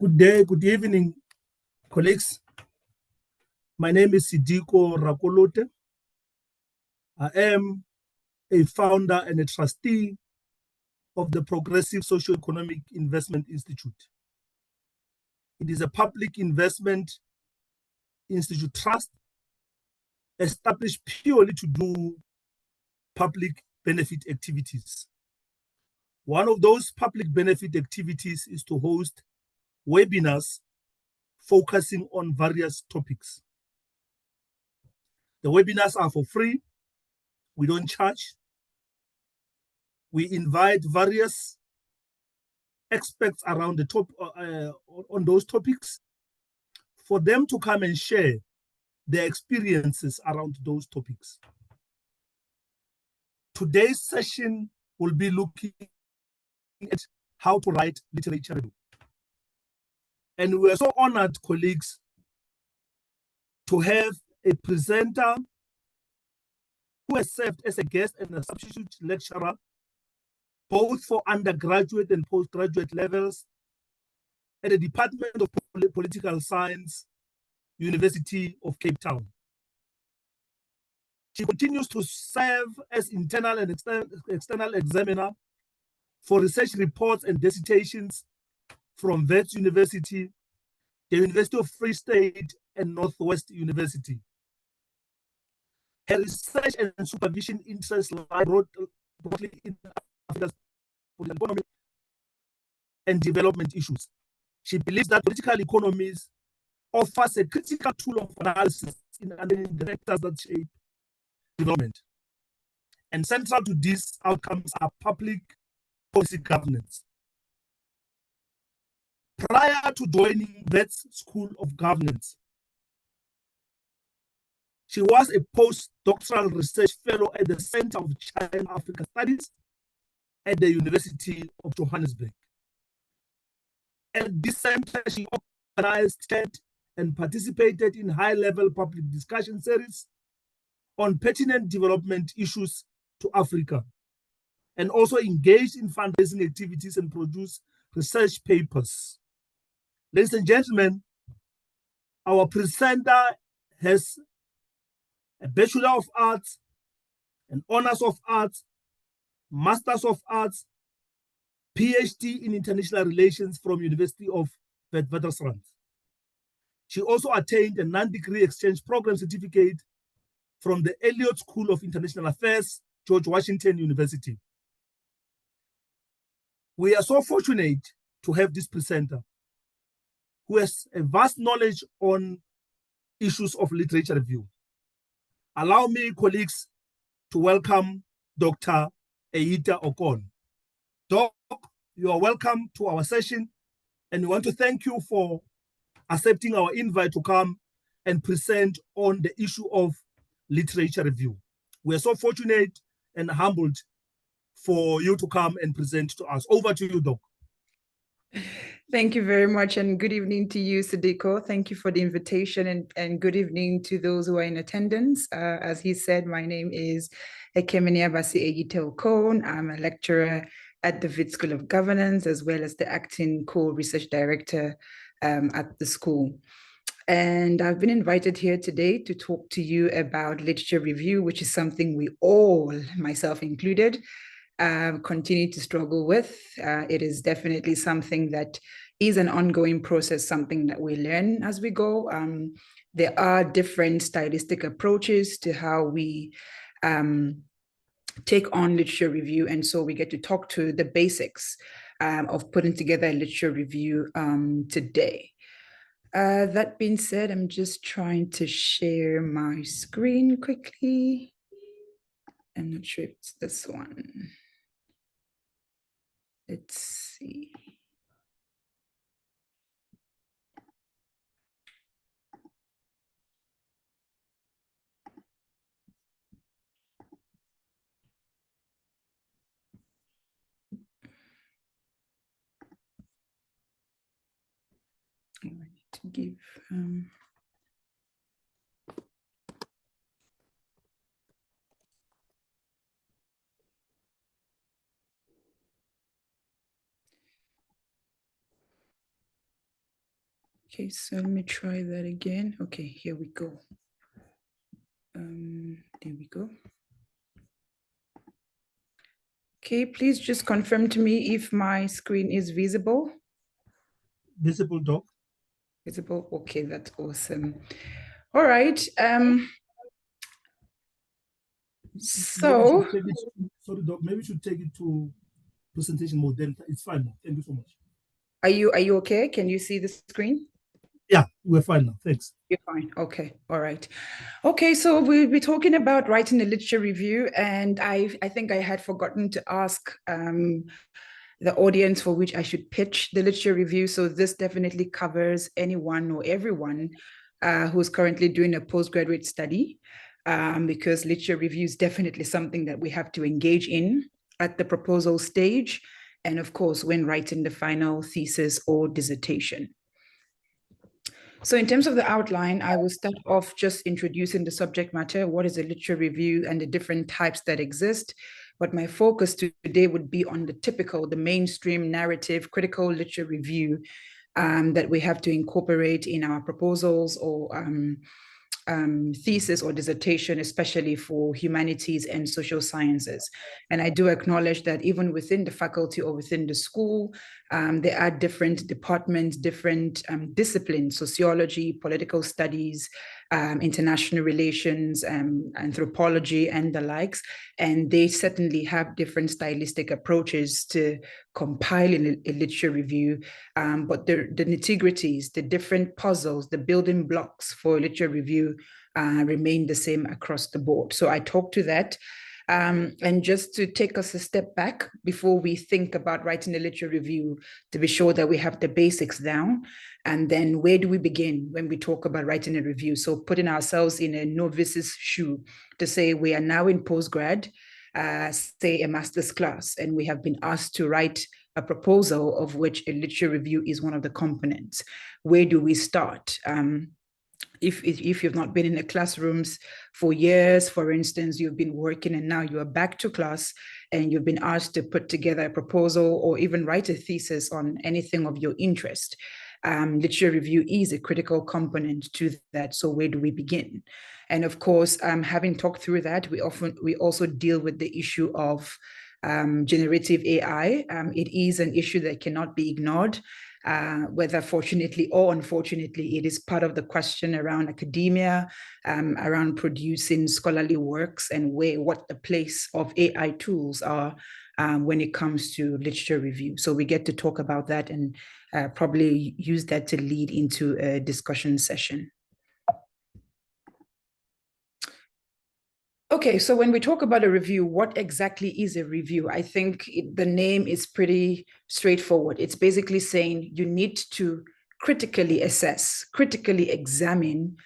Good day, good evening, colleagues. My name is Sediko Rakolote. I am a founder and a trustee of the Progressive Socio-Economic Investment Institute. It is a public investment institute trust established purely to do public benefit activities. One of those public benefit activities is to host webinars focusing on various topics. The webinars are for free. We don't charge. We invite various experts around the top on those topics for them to come and share their experiences around those topics. Today's session will be looking at how to write literature review. And we are so honored, colleagues, to have a presenter who has served as a guest and a substitute lecturer, both for undergraduate and postgraduate levels at the Department of Political Science, University of Cape Town. She continues to serve as internal and external examiner for research reports and dissertations from Wits University, the University of Free State, and Northwest University. Her research and supervision interests lie broadly in Africa's political economy and development issues. She believes that political economies offers a critical tool of analysis in understanding the factors that shape development. And central to these outcomes are public policy governance. Prior to joining Wits School of Governance, she was a postdoctoral research fellow at the Center of China-Africa Studies at the University of Johannesburg. At this center, she organized and participated in high-level public discussion series on pertinent development issues to Africa, and also engaged in fundraising activities and produced research papers. Ladies and gentlemen, our presenter has a Bachelor of Arts, an Honors of Arts, Masters of Arts, PhD in International Relations from University of Witwatersrand. She also attained a non-degree exchange program certificate from the Elliott School of International Affairs, George Washington University. We are so fortunate to have this presenter who has a vast knowledge on issues of literature review. Allow me, colleagues, to welcome Dr. Eyita-Okon. Doc, you are welcome to our session, and we want to thank you for accepting our invite to come and present on the issue of literature review. We are so fortunate and humbled for you to come and present to us. Over to you, Doc. Thank you very much, and good evening to you, Sediko. Thank you for the invitation, and good evening to those who are in attendance. As he said, my name is Ekeminiabasi Eyita-Okon. I'm a lecturer at the Wits School of Governance, as well as the acting co-research director at the school. And I've been invited here today to talk to you about literature review, which is something we all, myself included, continue to struggle with. It is definitely something that is an ongoing process, something that we learn as we go. There are different stylistic approaches to how we take on literature review, and so we get to talk to the basics of putting together a literature review today. That being said, I'm just trying to share my screen quickly. I'm not sure if it's this one. Let's see. I need to give Okay, so let me try that again. Okay, here we go. There we go. Okay, please just confirm to me if my screen is visible. Visible, Doc. Visible, okay, that's awesome. All right, so. Sorry, Doc, maybe we should take it to presentation mode, then it's fine now. Thank you so much. Are you okay? Can you see the screen? Yeah, we're fine now. Thanks. You're fine. Okay. All right. Okay. So we'll be talking about writing a literature review, and I think I had forgotten to ask the audience for which I should pitch the literature review. So this definitely covers anyone or everyone who's currently doing a postgraduate study, because literature review is definitely something that we have to engage in at the proposal stage, and of course, when writing the final thesis or dissertation. So in terms of the outline, I will start off just introducing the subject matter, what is a literature review and the different types that exist. But my focus today would be on the mainstream narrative, critical literature review that we have to incorporate in our proposals or thesis or dissertation, especially for humanities and social sciences. And I do acknowledge that even within the faculty or within the school, there are different departments, different disciplines, sociology, political studies, international relations, anthropology, and the likes. And they certainly have different stylistic approaches to compiling a literature review. But the nitty-gritties, the different puzzles, the building blocks for a literature review remain the same across the board. So I talk to that. And just to take us a step back before we think about writing a literature review, to be sure that we have the basics down. And then where do we begin when we talk about writing a review? So putting ourselves in a novice's shoe to say we are now in postgrad, say a master's class, and we have been asked to write a proposal of which a literature review is one of the components. Where do we start? If you've not been in the classrooms for years, for instance, you've been working and now you are back to class and you've been asked to put together a proposal or even write a thesis on anything of your interest. Literature review is a critical component to that. So where do we begin? And of course, having talked through that, we also deal with the issue of generative AI. It is an issue that cannot be ignored. Whether fortunately or unfortunately, it is part of the question around academia, around producing scholarly works and what the place of AI tools are when it comes to literature review. So we get to talk about that and probably use that to lead into a discussion session. Okay, so when we talk about a review, what exactly is a review? I think the name is pretty straightforward. It's basically saying you need to critically assess, critically examine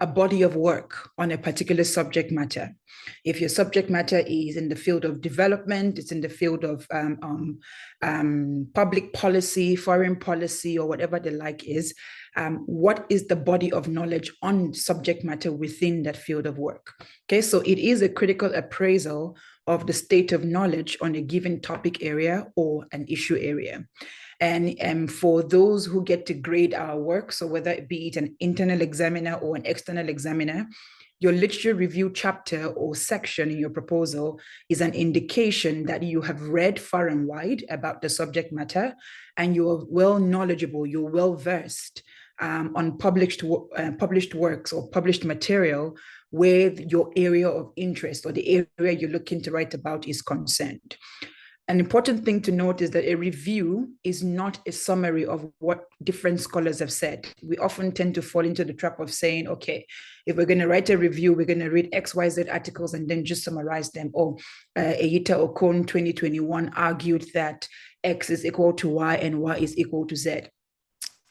a body of work on a particular subject matter. If your subject matter is in the field of development, it's in the field of public policy, foreign policy, or whatever the like is, what is the body of knowledge on subject matter within that field of work? Okay, so it is a critical appraisal of the state of knowledge on a given topic area or an issue area. And for those who get to grade our work, so whether it be an internal examiner or an external examiner, your literature review chapter or section in your proposal is an indication that you have read far and wide about the subject matter and you're well knowledgeable, you're well versed on published works or published material where your area of interest or the area you're looking to write about is concerned. An important thing to note is that a review is not a summary of what different scholars have said. We often tend to fall into the trap of saying, okay, if we're going to write a review, we're going to read XYZ articles and then just summarize them. Or Eyita-Okon 2021 argued that X is equal to Y and Y is equal to Z.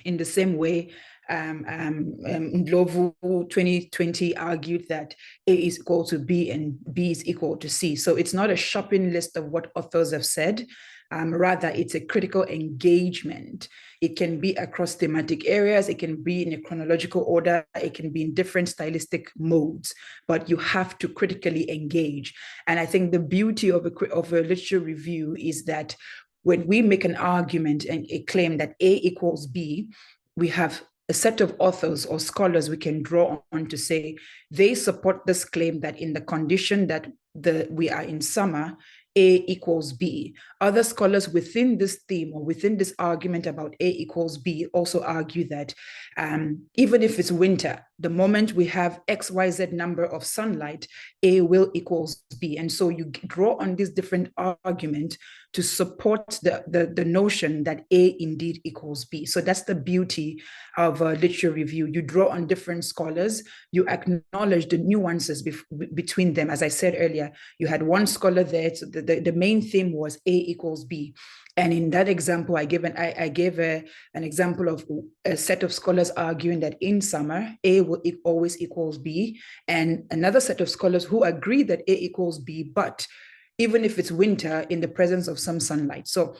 In the same way, Ndlovu 2020 argued that A is equal to B and B is equal to C. So it's not a shopping list of what authors have said. Rather, it's a critical engagement. It can be across thematic areas. It can be in a chronological order. It can be in different stylistic modes, but you have to critically engage. And I think the beauty of a literature review is that when we make an argument and a claim that A equals B, we have a set of authors or scholars we can draw on to say they support this claim that in the condition that we are in summer, A equals B. Other scholars within this theme or within this argument about A equals B also argue that even if it's winter, the moment we have XYZ number of sunlight, A will equals B. And so you draw on this different argument to support the notion that A indeed equals B. So that's the beauty of literature review. You draw on different scholars, you acknowledge the nuances between them. As I said earlier, you had one scholar there, so the main theme was A equals B. And in that example, I gave an example of a set of scholars arguing that in summer, A will always equals B, and another set of scholars who agree that A equals B, but even if it's winter, in the presence of some sunlight. So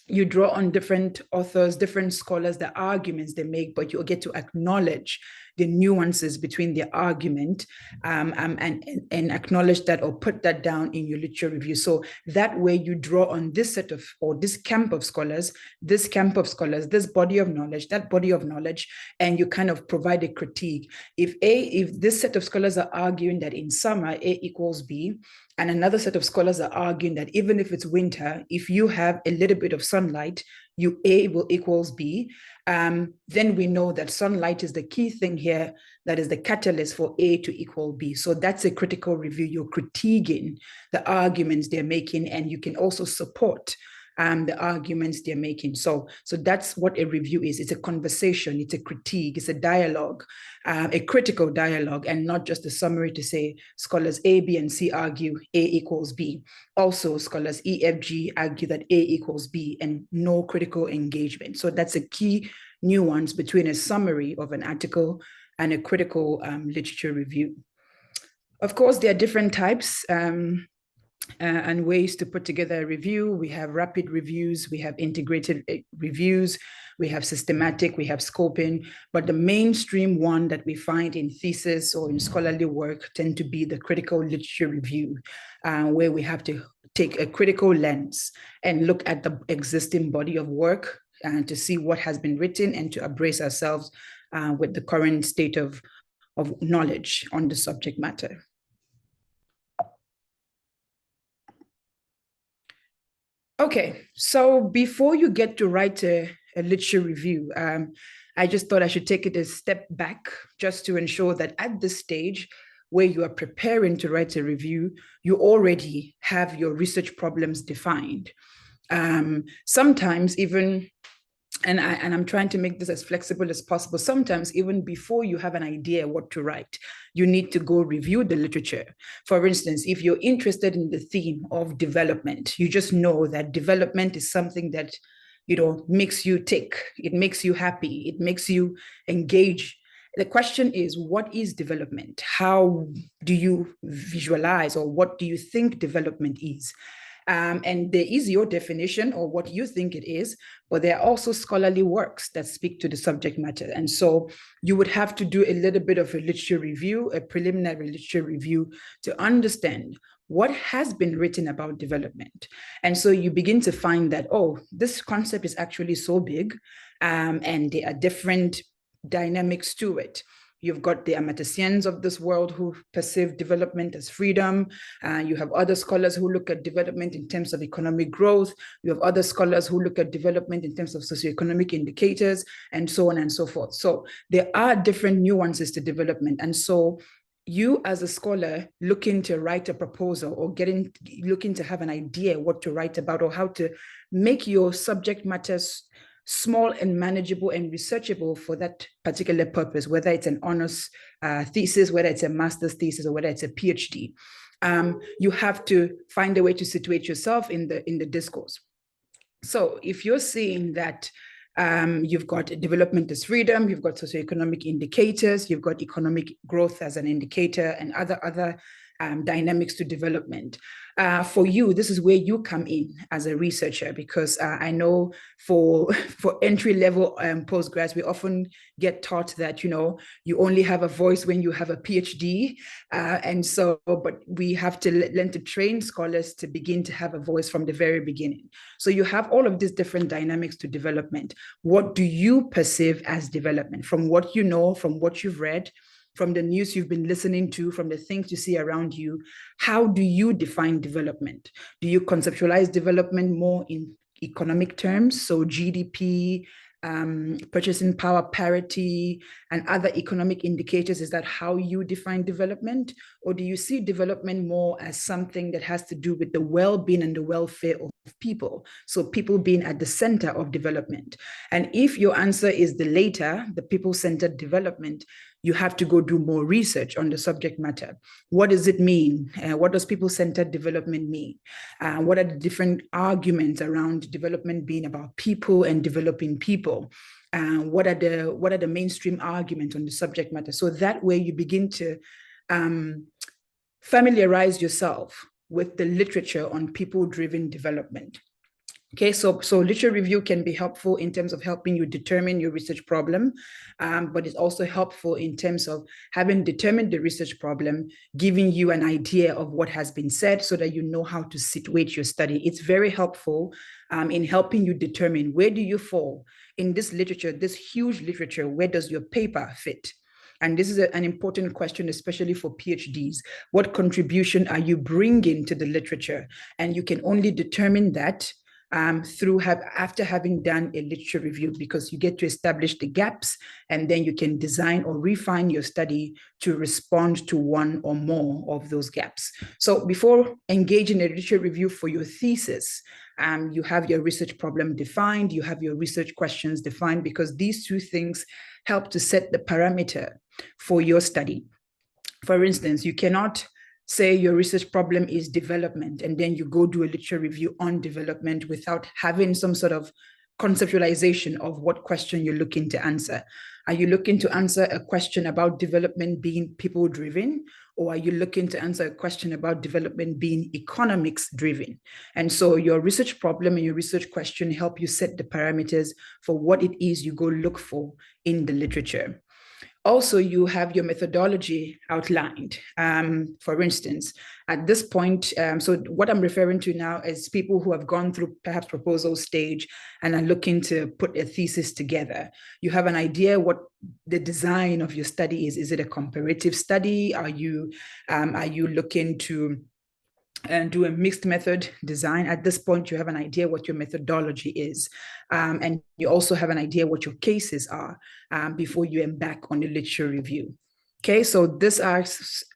you draw on different authors, different scholars, the arguments they make, but you'll get to acknowledge the nuances between the argument and acknowledge that or put that down in your literature review. So that way you draw on this set of, or this camp of scholars, this body of knowledge, that body of knowledge, and you kind of provide a critique. If this set of scholars are arguing that in summer, A equals B, and another set of scholars are arguing that even if it's winter, if you have a little bit of sunlight, A will equals B, then we know that sunlight is the key thing here, that is the catalyst for A to equal B. So that's a critical review. You're critiquing the arguments they're making, and you can also support the arguments they're making. So that's what a review is. It's a conversation, it's a critique, it's a dialogue, a critical dialogue, and not just a summary to say scholars A, B, and C argue A equals B. Also, scholars E, F, G argue that A equals B, and no critical engagement. So that's a key nuance between a summary of an article and a critical literature review. Of course, there are different types and ways to put together a review. We have rapid reviews, we have integrated reviews, we have systematic, we have scoping, but the mainstream one that we find in thesis or in scholarly work tend to be the critical literature review, where we have to take a critical lens and look at the existing body of work to see what has been written and to embrace ourselves with the current state of knowledge on the subject matter. Okay, so before you get to write a literature review, I just thought I should take it a step back just to ensure that at this stage where you are preparing to write a review, you already have your research problems defined. Sometimes even, and I'm trying to make this as flexible as possible, sometimes even before you have an idea what to write, you need to go review the literature. For instance, if you're interested in the theme of development, you just know that development is something that, you know, makes you tick, it makes you happy, it makes you engage. The question is, what is development? How do you visualize, or what do you think development is? And there is your definition or what you think it is, but there are also scholarly works that speak to the subject matter. And so you would have to do a little bit of a literature review, a preliminary literature review, to understand what has been written about development. And so you begin to find that, oh, this concept is actually so big, and there are different dynamics to it. You've got the Amateusians of this world who perceive development as freedom. You have other scholars who look at development in terms of economic growth. You have other scholars who look at development in terms of socioeconomic indicators, and so on and so forth. So there are different nuances to development. And so you as a scholar looking to write a proposal or looking to have an idea what to write about or how to make your subject matters small and manageable and researchable for that particular purpose, whether it's an honors thesis, whether it's a master's thesis, or whether it's a PhD. You have to find a way to situate yourself in the discourse. So if you're seeing that you've got development as freedom, you've got socioeconomic indicators, you've got economic growth as an indicator, and other dynamics to development. For you, this is where you come in as a researcher, because I know for entry-level postgrads, we often get taught that, you only have a voice when you have a PhD. But we have to learn to train scholars to begin to have a voice from the very beginning. So you have all of these different dynamics to development. What do you perceive as development? From what you know, from what you've read, from the news you've been listening to, from the things you see around you, how do you define development? Do you conceptualize development more in economic terms, so GDP, purchasing power parity, and other economic indicators? Is that how you define development? Or do you see development more as something that has to do with the well-being and the welfare of people? So people being at the center of development. And if your answer is the latter, the people-centered development, you have to go do more research on the subject matter. What does it mean? What does people-centered development mean? What are the different arguments around development being about people and developing people? What are the mainstream arguments on the subject matter? So that way you begin to familiarize yourself with the literature on people-driven development. Okay, so literature review can be helpful in terms of helping you determine your research problem, but it's also helpful in terms of having determined the research problem, giving you an idea of what has been said so that you know how to situate your study. It's very helpful in helping you determine, where do you fall in this literature, this huge literature, where does your paper fit? And this is an important question, especially for PhDs. What contribution are you bringing to the literature? And you can only determine that after having done a literature review, because you get to establish the gaps, and then you can design or refine your study to respond to one or more of those gaps. So before engaging a literature review for your thesis, you have your research problem defined, you have your research questions defined, because these two things help to set the parameter for your study. For instance, you cannot say your research problem is development, and then you go do a literature review on development without having some sort of conceptualization of what question you're looking to answer. Are you looking to answer a question about development being people-driven, or are you looking to answer a question about development being economics-driven? And so your research problem and your research question help you set the parameters for what it is you go look for in the literature. Also, you have your methodology outlined. For instance, at this point, so what I'm referring to now is people who have gone through perhaps proposal stage and are looking to put a thesis together. You have an idea what the design of your study is. Is it a comparative study? Are you looking to do a mixed method design? At this point, you have an idea what your methodology is. And you also have an idea what your cases are before you embark on the literature review. Okay, so these are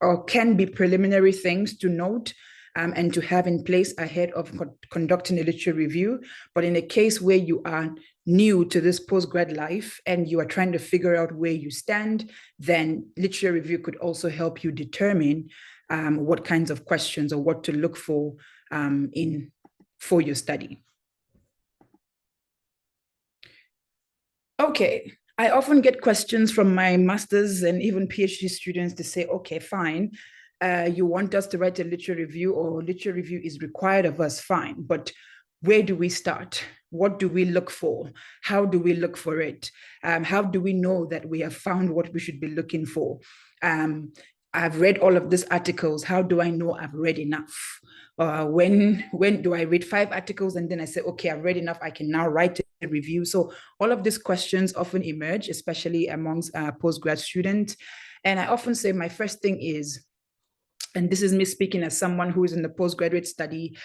or can be preliminary things to note and to have in place ahead of conducting a literature review. But in a case where you are new to this postgrad life and you are trying to figure out where you stand, then literature review could also help you determine what kinds of questions or what to look for for your study. Okay, I often get questions from my master's and even PhD students to say, okay, fine, you want us to write a literature review, or literature review is required of us, fine, but where do we start? What do we look for? How do we look for it? How do we know that we have found what we should be looking for? I've read all of these articles. How do I know I've read enough? When do I read 5 articles and then I say, okay, I've read enough, I can now write a review? So all of these questions often emerge, especially amongst postgrad students. And I often say my first thing is, and this is me speaking as someone who is in the postgraduate study,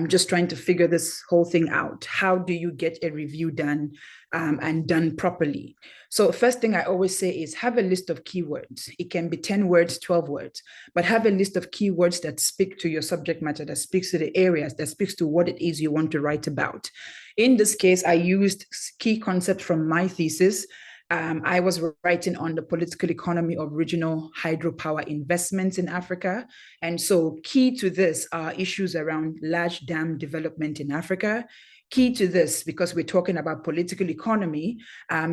just trying to figure this whole thing out. How do you get a review done and done properly? So first thing I always say is have a list of keywords. It can be 10 words, 12 words, but have a list of keywords that speak to your subject matter, that speaks to the areas, that speaks to what it is you want to write about. In this case, I used key concepts from my thesis. I was writing on the political economy of regional hydropower investments in Africa. And so key to this are issues around large dam development in Africa. Key to this, because we're talking about political economy,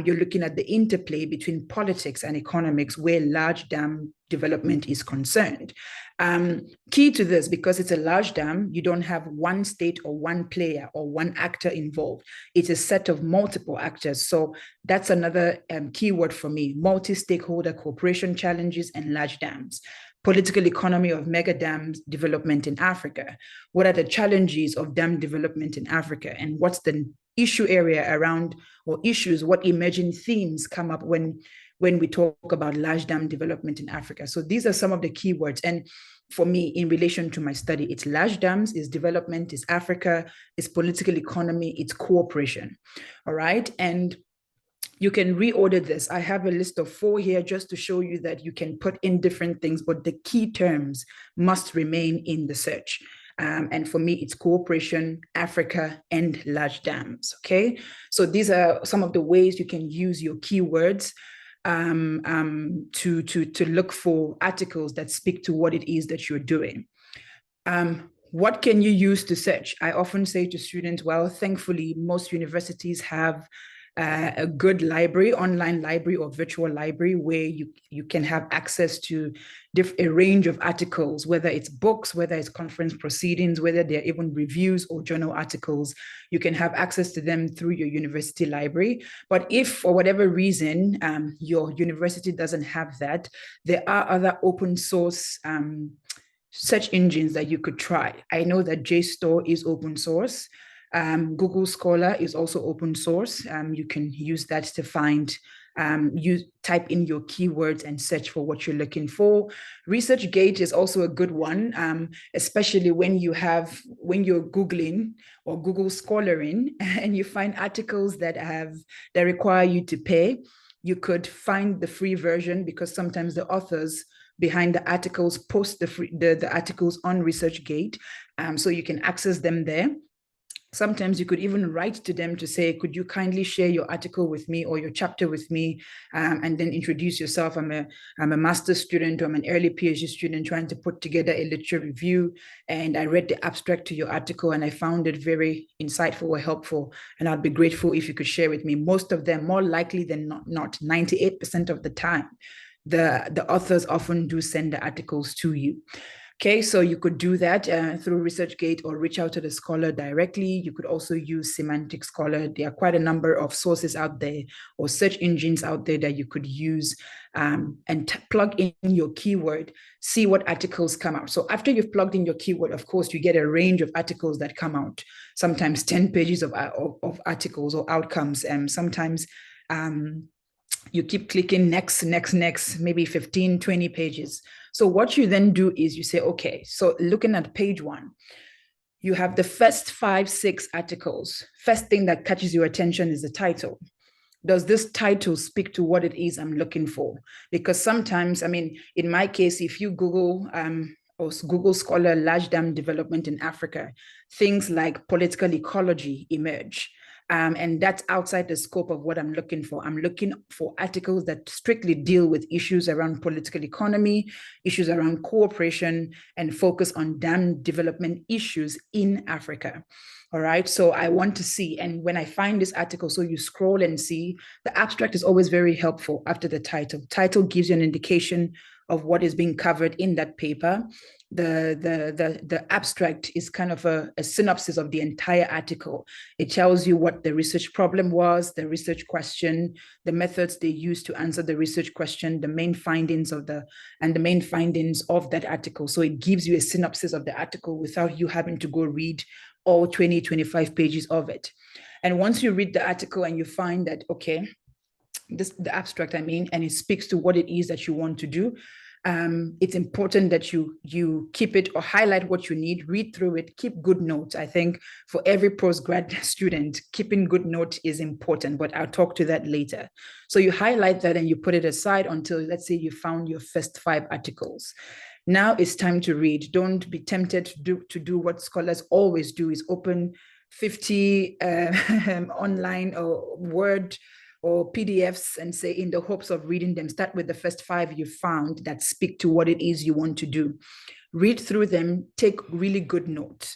you're looking at the interplay between politics and economics where large dam development is concerned. Key to this, because it's a large dam, you don't have one state or one player or one actor involved. It's a set of multiple actors. So that's another keyword for me: multi-stakeholder cooperation challenges and large dams. Political economy of mega dams development in Africa. What are the challenges of dam development in Africa? And what's the issue area around, or issues, what emerging themes come up when we talk about large dam development in Africa? So these are some of the keywords. And for me, in relation to my study, it's large dams, it's development, it's Africa, it's political economy, it's cooperation. All right. And you can reorder this. I have a list of 4 here just to show you that you can put in different things, but the key terms must remain in the search. And for me, it's cooperation, Africa, and large dams. Okay. So these are some of the ways you can use your keywords to look for articles that speak to what it is that you're doing. What can you use to search? I often say to students, well, thankfully, most universities have a good library, online library or virtual library, where you can have access to a range of articles, whether it's books, whether it's conference proceedings, whether they're even reviews or journal articles. You can have access to them through your university library. But if for whatever reason your university doesn't have that, there are other open source search engines that you could try. I know that JSTOR is open source. Google Scholar is also open source. You can use that to find, you type in your keywords and search for what you're looking for. ResearchGate is also a good one, especially when you're Googling or Google Scholaring and you find articles that require you to pay. You could find the free version, because sometimes the authors behind the articles post the articles on ResearchGate, so you can access them there. Sometimes you could even write to them to say, could you kindly share your article with me or your chapter with me, and then introduce yourself. I'm a master's student, or I'm an early PhD student trying to put together a literature review, and I read the abstract to your article and I found it very insightful or helpful, and I'd be grateful if you could share with me. Most of them, more likely than not, 98% of the time, the authors often do send the articles to you. Okay, so you could do that through ResearchGate or reach out to the scholar directly. You could also use Semantic Scholar. There are quite a number of sources out there or search engines out there that you could use, and plug in your keyword, see what articles come out. So after you've plugged in your keyword, of course, you get a range of articles that come out, sometimes 10 pages of articles or outcomes, and sometimes you keep clicking next, maybe 15, 20 pages. So what you then do is you say, okay, so looking at page 1, you have the first 5, 6 articles. First thing that catches your attention is the title. Does this title speak to what it is I'm looking for? Because sometimes, I mean, in my case, if you Google or Google Scholar large dam development in Africa, things like political ecology emerge. And that's outside the scope of what I'm looking for. I'm looking for articles that strictly deal with issues around political economy, issues around cooperation, and focus on dam development issues in Africa. All right, so I want to see, and when I find this article, so you scroll and see, the abstract is always very helpful after the title. Title gives you an indication of what is being covered in that paper. The abstract is kind of a synopsis of the entire article. It tells you what the research problem was, the research question, the methods they used to answer the research question, the main findings of that article. So it gives you a synopsis of the article without you having to go read all 20, 25 pages of it. And once you read the article and you find that, okay, the abstract, I mean, and it speaks to what it is that you want to do, it's important that you keep it or highlight what you need, read through it, keep good notes. I think for every postgrad student, keeping good notes is important, but I'll talk to that later. So you highlight that and you put it aside until, let's say, you found your first 5 articles. Now it's time to read. Don't be tempted to do what scholars always do, is open 50 online or Word or PDFs and say, in the hopes of reading them, start with the first 5 you found that speak to what it is you want to do. Read through them, take really good notes,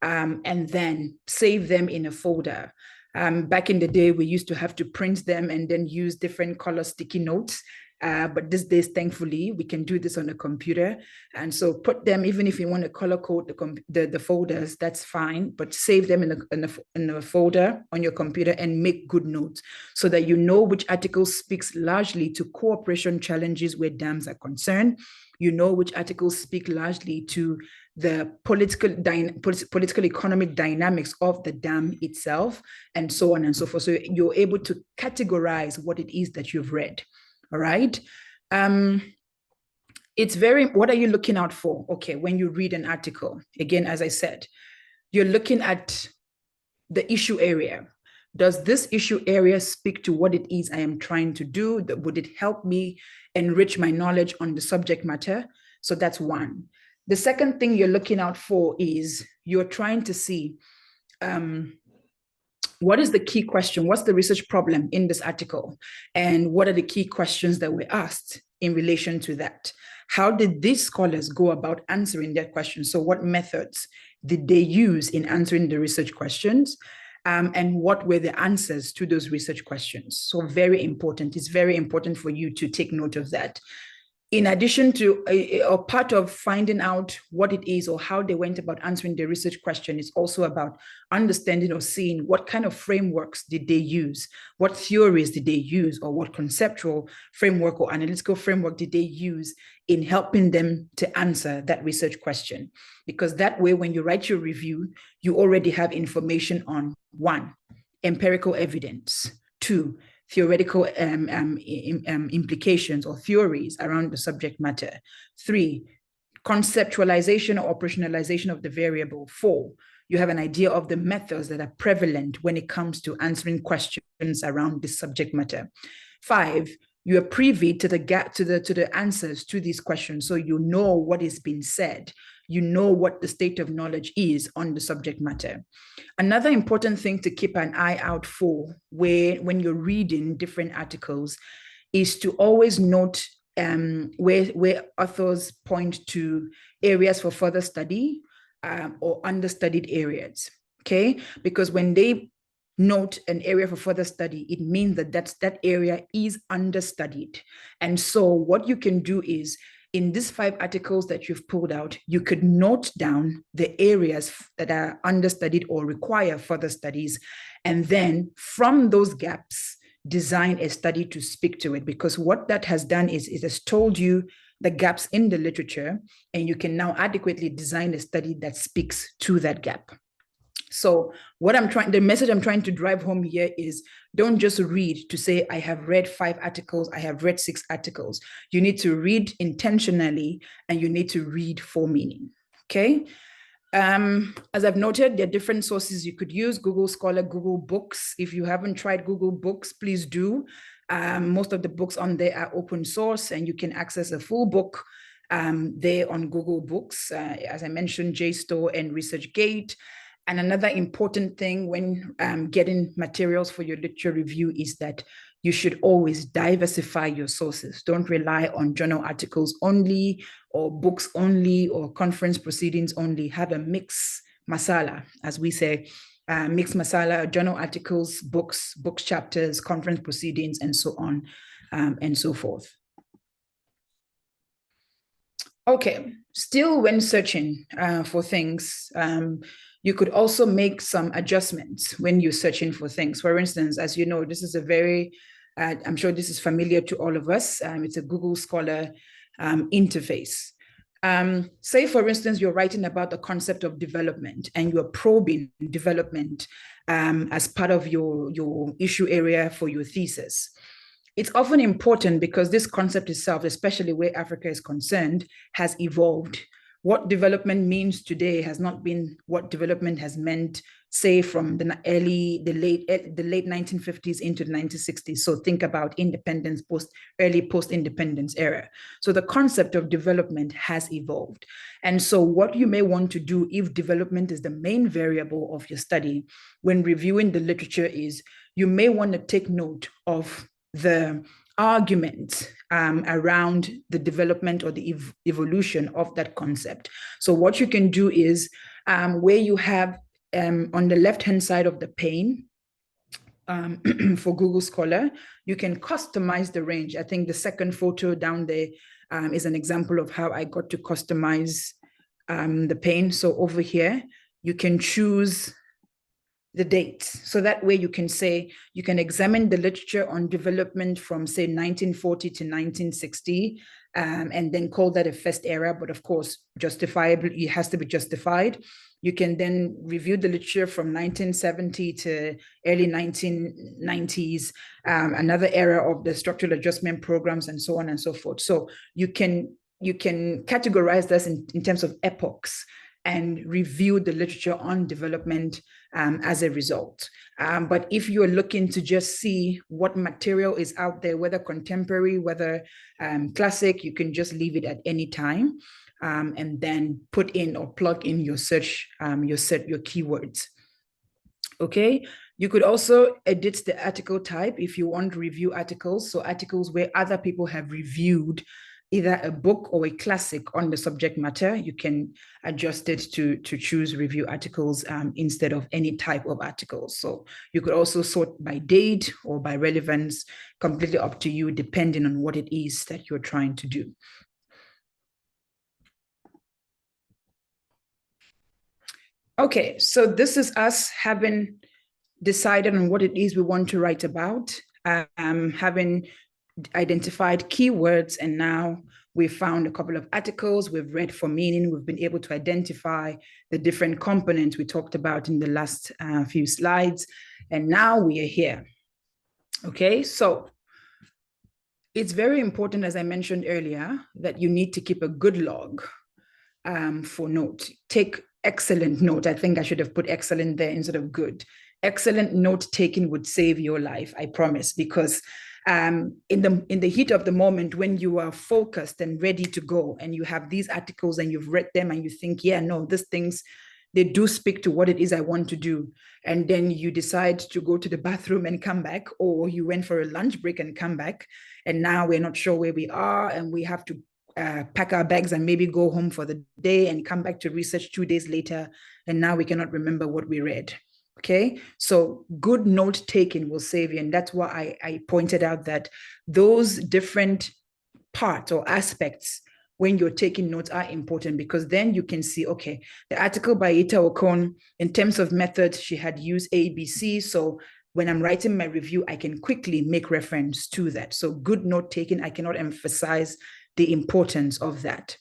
and then save them in a folder. Back in the day, we used to have to print them and then use different color sticky notes. but these days, thankfully, we can do this on a computer. And so put them, even if you want to color code the folders, that's fine, but save them in a folder on your computer and make good notes so that you know which article speaks largely to cooperation challenges where dams are concerned. You know which articles speak largely to the political economic dynamics of the dam itself, and so on and so forth. So you're able to categorize what it is that you've read. All right. What are you looking out for? Okay, when you read an article, again, as I said, you're looking at the issue area. Does this issue area speak to what it is I am trying to do? Would it help me enrich my knowledge on the subject matter? So that's one. The second thing you're looking out for is you're trying to see what is the key question? What's the research problem in this article? And what are the key questions that were asked in relation to that? How did these scholars go about answering that question? So what methods did they use in answering the research questions? And what were the answers to those research questions? So very important. It's very important for you to take note of that. In addition to, or part of finding out what it is or how they went about answering the research question is also about understanding or seeing what kind of frameworks did they use, what theories did they use, or what conceptual framework or analytical framework did they use in helping them to answer that research question. Because that way, when you write your review, you already have information on 1, empirical evidence, 2, theoretical implications or theories around the subject matter, 3, conceptualization or operationalization of the variable, 4, you have an idea of the methods that are prevalent when it comes to answering questions around this subject matter, 5, you are privy to the answers to these questions, so you know what is being said. You know what the state of knowledge is on the subject matter. Another important thing to keep an eye out for when you're reading different articles is to always note where authors point to areas for further study or understudied areas, okay? Because when they note an area for further study, it means that that area is understudied. And so what you can do is, in these 5 articles that you've pulled out, you could note down the areas that are understudied or require further studies. And then from those gaps, design a study to speak to it. Because what that has done is it has told you the gaps in the literature, and you can now adequately design a study that speaks to that gap. So the message I'm trying to drive home here is, don't just read to say, I have read 5 articles, I have read 6 articles. You need to read intentionally, and you need to read for meaning, okay? As I've noted, there are different sources you could use: Google Scholar, Google Books. If you haven't tried Google Books, please do. Most of the books on there are open source, and you can access a full book there on Google Books. As I mentioned, JSTOR and ResearchGate. And another important thing when getting materials for your literature review is that you should always diversify your sources. Don't rely on journal articles only, or books only, or conference proceedings only. Have a mix masala, as we say, mix masala: journal articles, books, book chapters, conference proceedings, and so on and so forth. Okay, still when searching for things, you could also make some adjustments when you're searching for things. For instance, as you know, this is a very, I'm sure this is familiar to all of us. It's a Google Scholar interface. Say, for instance, you're writing about the concept of development, and you're probing development as part of your issue area for your thesis. It's often important because this concept itself, especially where Africa is concerned, has evolved. What development means today has not been what development has meant, say, from the late 1950s into the 1960s. So think about independence, early post-independence era. So the concept of development has evolved. And so what you may want to do, if development is the main variable of your study when reviewing the literature, is you may want to take note of the argument around the development or the evolution of that concept. So what you can do is where you have on the left-hand side of the pane, for Google Scholar, you can customize the range. I think the second photo down there is an example of how I got to customize the pane. So over here, you can choose the dates. So that way you can say, you can examine the literature on development from say 1940 to 1960, and then call that a first era, but of course, justifiable, it has to be justified. You can then review the literature from 1970 to early 1990s, another era of the structural adjustment programs and so on and so forth. So you can categorize this in terms of epochs and review the literature on development as a result. But if you're looking to just see what material is out there, whether contemporary, whether classic, you can just leave it at any time and then put in or plug in your search, your keywords. Okay, you could also edit the article type if you want to review articles. So articles where other people have reviewed either a book or a classic on the subject matter, you can adjust it to choose review articles instead of any type of articles. So you could also sort by date or by relevance, completely up to you, depending on what it is that you're trying to do. Okay, so this is us having decided on what it is we want to write about, having identified keywords, and now we've found a couple of articles, we've read for meaning, we've been able to identify the different components we talked about in the last few slides, and now we are here. Okay, so it's very important, as I mentioned earlier, that you need to keep a good log for note. Take excellent note. I think I should have put excellent there instead of good. Excellent note taking would save your life, I promise, because in the heat of the moment, when you are focused and ready to go and you have these articles and you've read them and you think, yeah, no, these things, they do speak to what it is I want to do. And then you decide to go to the bathroom and come back, or you went for a lunch break and come back. And now we're not sure where we are and we have to pack our bags and maybe go home for the day and come back to research 2 days later. And now we cannot remember what we read. Okay, so good note taking will save you. And that's why I pointed out that those different parts or aspects when you're taking notes are important, because then you can see, okay, the article by Eyita-Okon, in terms of method, she had used ABC. So when I'm writing my review, I can quickly make reference to that. So good note taking, I cannot emphasize the importance of that.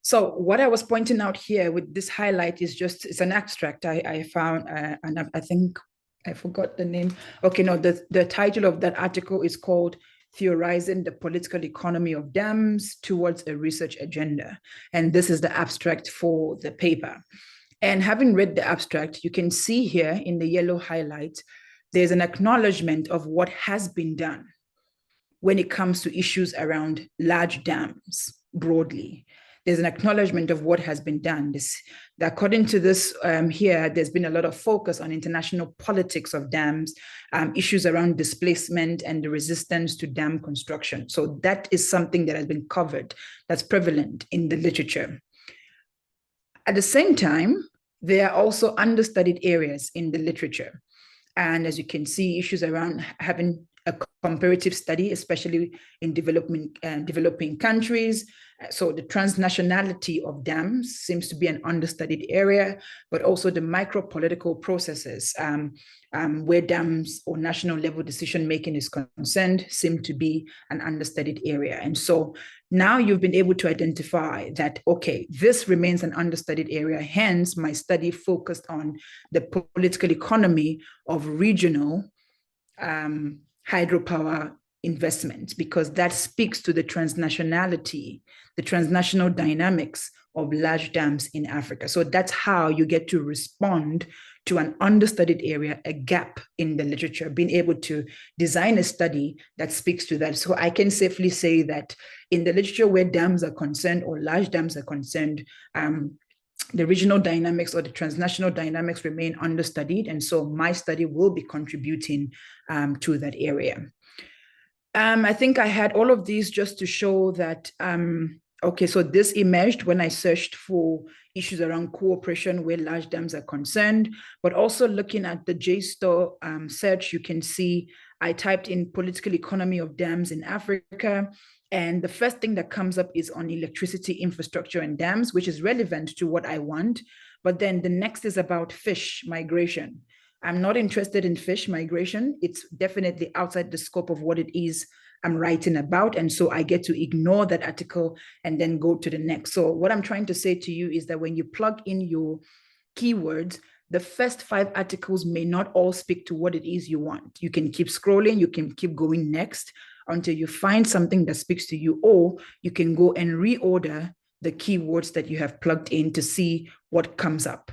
So what I was pointing out here with this highlight is just, it's an abstract I found, and I think I forgot the name. Okay, no, the title of that article is called Theorizing the Political Economy of Dams Towards a Research Agenda. And this is the abstract for the paper. And having read the abstract, you can see here in the yellow highlight, there's an acknowledgement of what has been done when it comes to issues around large dams broadly. There's an acknowledgement of what has been done. According to this here, there's been a lot of focus on international politics of dams, issues around displacement and the resistance to dam construction. So that is something that has been covered, that's prevalent in the literature. At the same time, there are also understudied areas in the literature. And as you can see, issues around having a comparative study, especially in developing countries. So the transnationality of dams seems to be an understudied area, but also the micro-political processes where dams or national level decision-making is concerned seem to be an understudied area. And so now you've been able to identify that, okay, this remains an understudied area. Hence, my study focused on the political economy of regional hydropower investments, because that speaks to the transnationality, the transnational dynamics of large dams in Africa. So that's how you get to respond to an understudied area, a gap in the literature, being able to design a study that speaks to that. So I can safely say that in the literature where dams are concerned or large dams are concerned, the regional dynamics or the transnational dynamics remain understudied. And so my study will be contributing to that area. I think I had all of these just to show that Okay, so this emerged when I searched for issues around cooperation where large dams are concerned, but also looking at the JSTOR search, you can see I typed in political economy of dams in Africa, and the first thing that comes up is on electricity infrastructure and dams, which is relevant to what I want. But then the next is about fish migration. I'm not interested in fish migration. It's definitely outside the scope of what it is I'm writing about. And so I get to ignore that article and then go to the next. So what I'm trying to say to you is that when you plug in your keywords, the first 5 articles may not all speak to what it is you want. You can keep scrolling, you can keep going next until you find something that speaks to you, or you can go and reorder the keywords that you have plugged in to see what comes up.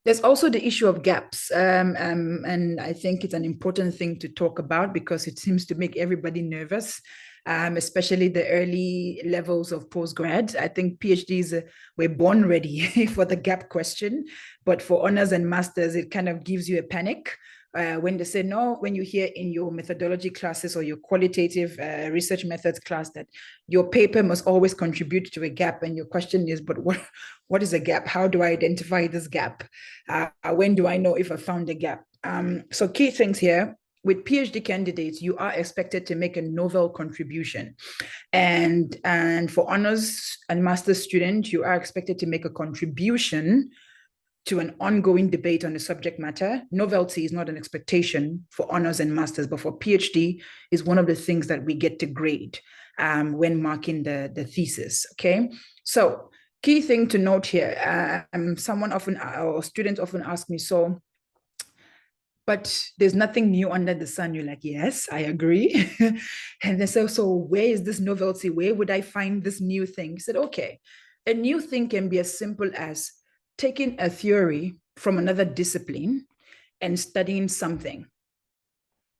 There's also the issue of gaps, and I think it's an important thing to talk about because it seems to make everybody nervous, especially the early levels of postgrad. I think PhDs were born ready for the gap question, but for honors and masters, it kind of gives you a panic. When they say no, when you hear in your methodology classes or your qualitative research methods class that your paper must always contribute to a gap, and your question is, but what is a gap? How do I identify this gap? When do I know if I found a gap? So key things here. With PhD candidates, you are expected to make a novel contribution. And for honors and master's students, you are expected to make a contribution to an ongoing debate on the subject matter. Novelty is not an expectation for honors and masters, but for PhD is one of the things that we get to grade when marking the thesis, okay? So key thing to note here, students often ask me, so, but there's nothing new under the sun. You're like, yes, I agree. And they say, so where is this novelty? Where would I find this new thing? I said, okay, a new thing can be as simple as taking a theory from another discipline and studying something.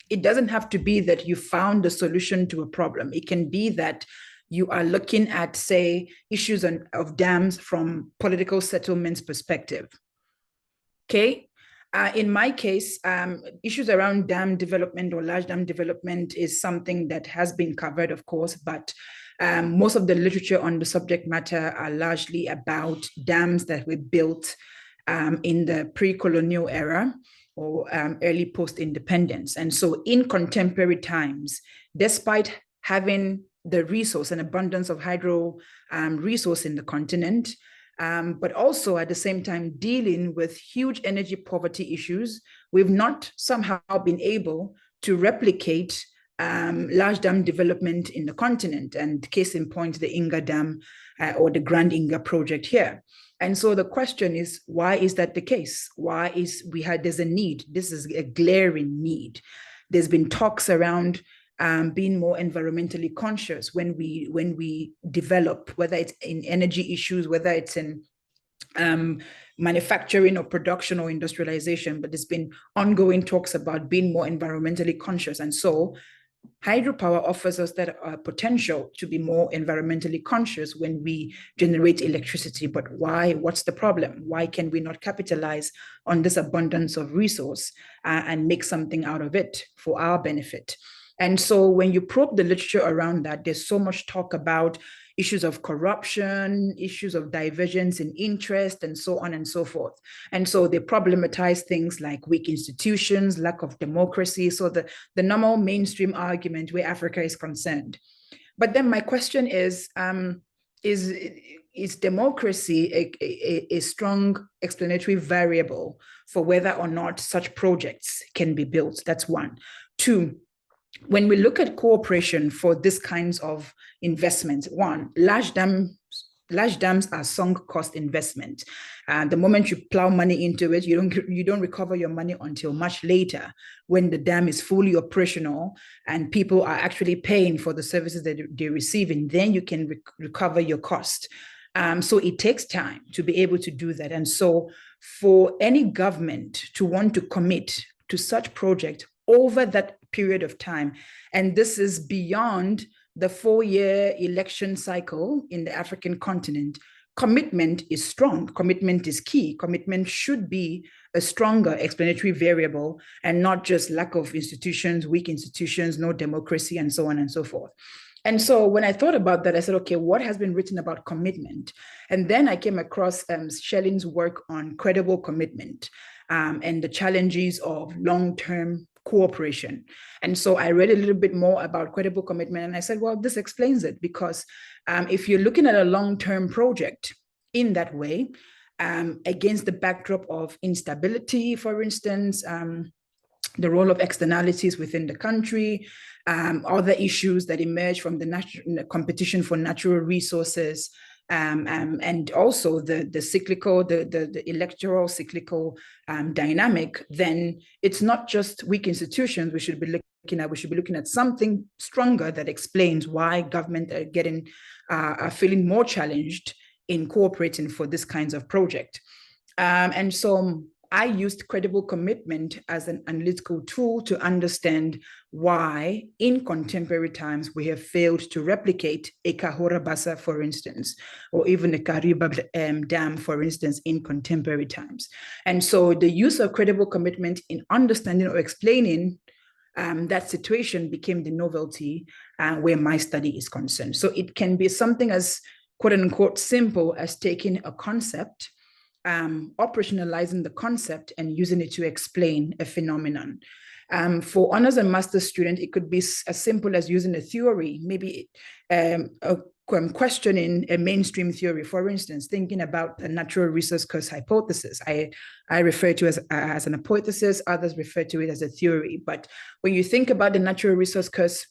It doesn't have to be that you found the solution to a problem. It can be that you are looking at, say, issues of dams from political settlements perspective. Okay. In my case, issues around dam development or large dam development is something that has been covered, of course, but most of the literature on the subject matter are largely about dams that were built in the pre-colonial era or early post-independence. And so in contemporary times, despite having the resource and abundance of hydro resource in the continent, but also at the same time dealing with huge energy poverty issues, we've not somehow been able to replicate large dam development in the continent, and case in point, the Inga Dam or the Grand Inga project here. And so the question is, why is that the case? There's a need. This is a glaring need. There's been talks around being more environmentally conscious when we develop, whether it's in energy issues, whether it's in manufacturing or production or industrialization, but there's been ongoing talks about being more environmentally conscious. And so hydropower offers us that potential to be more environmentally conscious when we generate electricity. But why? What's the problem? Why can we not capitalize on this abundance of resource and make something out of it for our benefit? And so when you probe the literature around that, there's so much talk about issues of corruption, issues of divergence in interest, and so on and so forth. And so they problematize things like weak institutions, lack of democracy, so the normal mainstream argument where Africa is concerned. But then my question is democracy a strong explanatory variable for whether or not such projects can be built? That's one. Two, when we look at cooperation for these kinds of investments, one, large dams are sunk cost investment. The moment you plow money into it, you don't recover your money until much later when the dam is fully operational and people are actually paying for the services that they're receiving. Then you can recover your cost. So it takes time to be able to do that. And so for any government to want to commit to such project over that period of time, and this is beyond the 4-year election cycle in the African continent, commitment is strong. Commitment is key. Commitment should be a stronger explanatory variable and not just lack of institutions, weak institutions, no democracy, and so on and so forth. And so when I thought about that, I said, okay, what has been written about commitment? And then I came across Schelling's work on credible commitment and the challenges of long-term cooperation. And so I read a little bit more about credible commitment, and I said, well, this explains it, because if you're looking at a long-term project in that way, against the backdrop of instability, for instance, the role of externalities within the country, other issues that emerge from the competition for natural resources, and also the cyclical, the electoral cyclical dynamic, then it's not just weak institutions we should be looking at. We should be looking at something stronger that explains why government are feeling more challenged in cooperating for this kinds of project. And so I used credible commitment as an analytical tool to understand why in contemporary times we have failed to replicate Ekahorabasa, for instance, or even the Kariba Dam, for instance, in contemporary times. And so the use of credible commitment in understanding or explaining that situation became the novelty where my study is concerned. So it can be something as quote unquote simple as taking a concept, operationalizing the concept and using it to explain a phenomenon. For honors and master's student, it could be as simple as using a theory, maybe questioning a mainstream theory, for instance, thinking about the natural resource curse hypothesis. I refer to it as an hypothesis, others refer to it as a theory. But when you think about the natural resource curse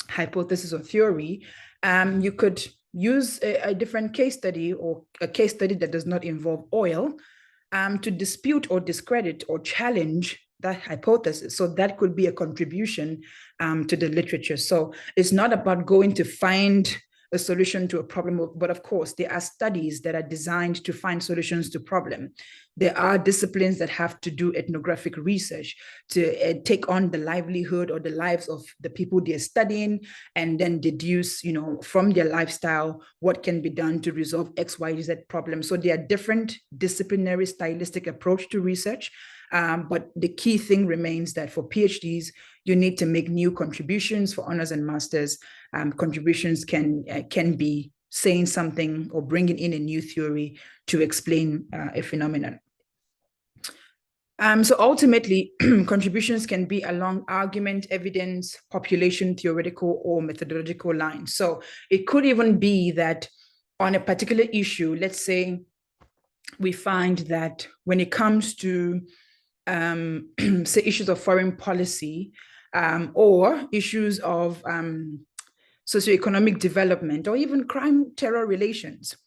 hypothesis or theory, you could use a different case study or a case study that does not involve oil to dispute or discredit or challenge that hypothesis. So that could be a contribution to the literature. So it's not about going to find a solution to a problem, but of course, there are studies that are designed to find solutions to problems. There are disciplines that have to do ethnographic research to take on the livelihood or the lives of the people they're studying, and then deduce, from their lifestyle, what can be done to resolve X, Y, Z problems. So there are different disciplinary stylistic approach to research. But the key thing remains that for PhDs, you need to make new contributions. For honors and masters, contributions can be saying something or bringing in a new theory to explain a phenomenon. So ultimately, contributions can be along argument, evidence, population, theoretical, or methodological lines. So it could even be that on a particular issue, let's say we find that when it comes to say issues of foreign policy or issues of socioeconomic development or even crime-terror relations,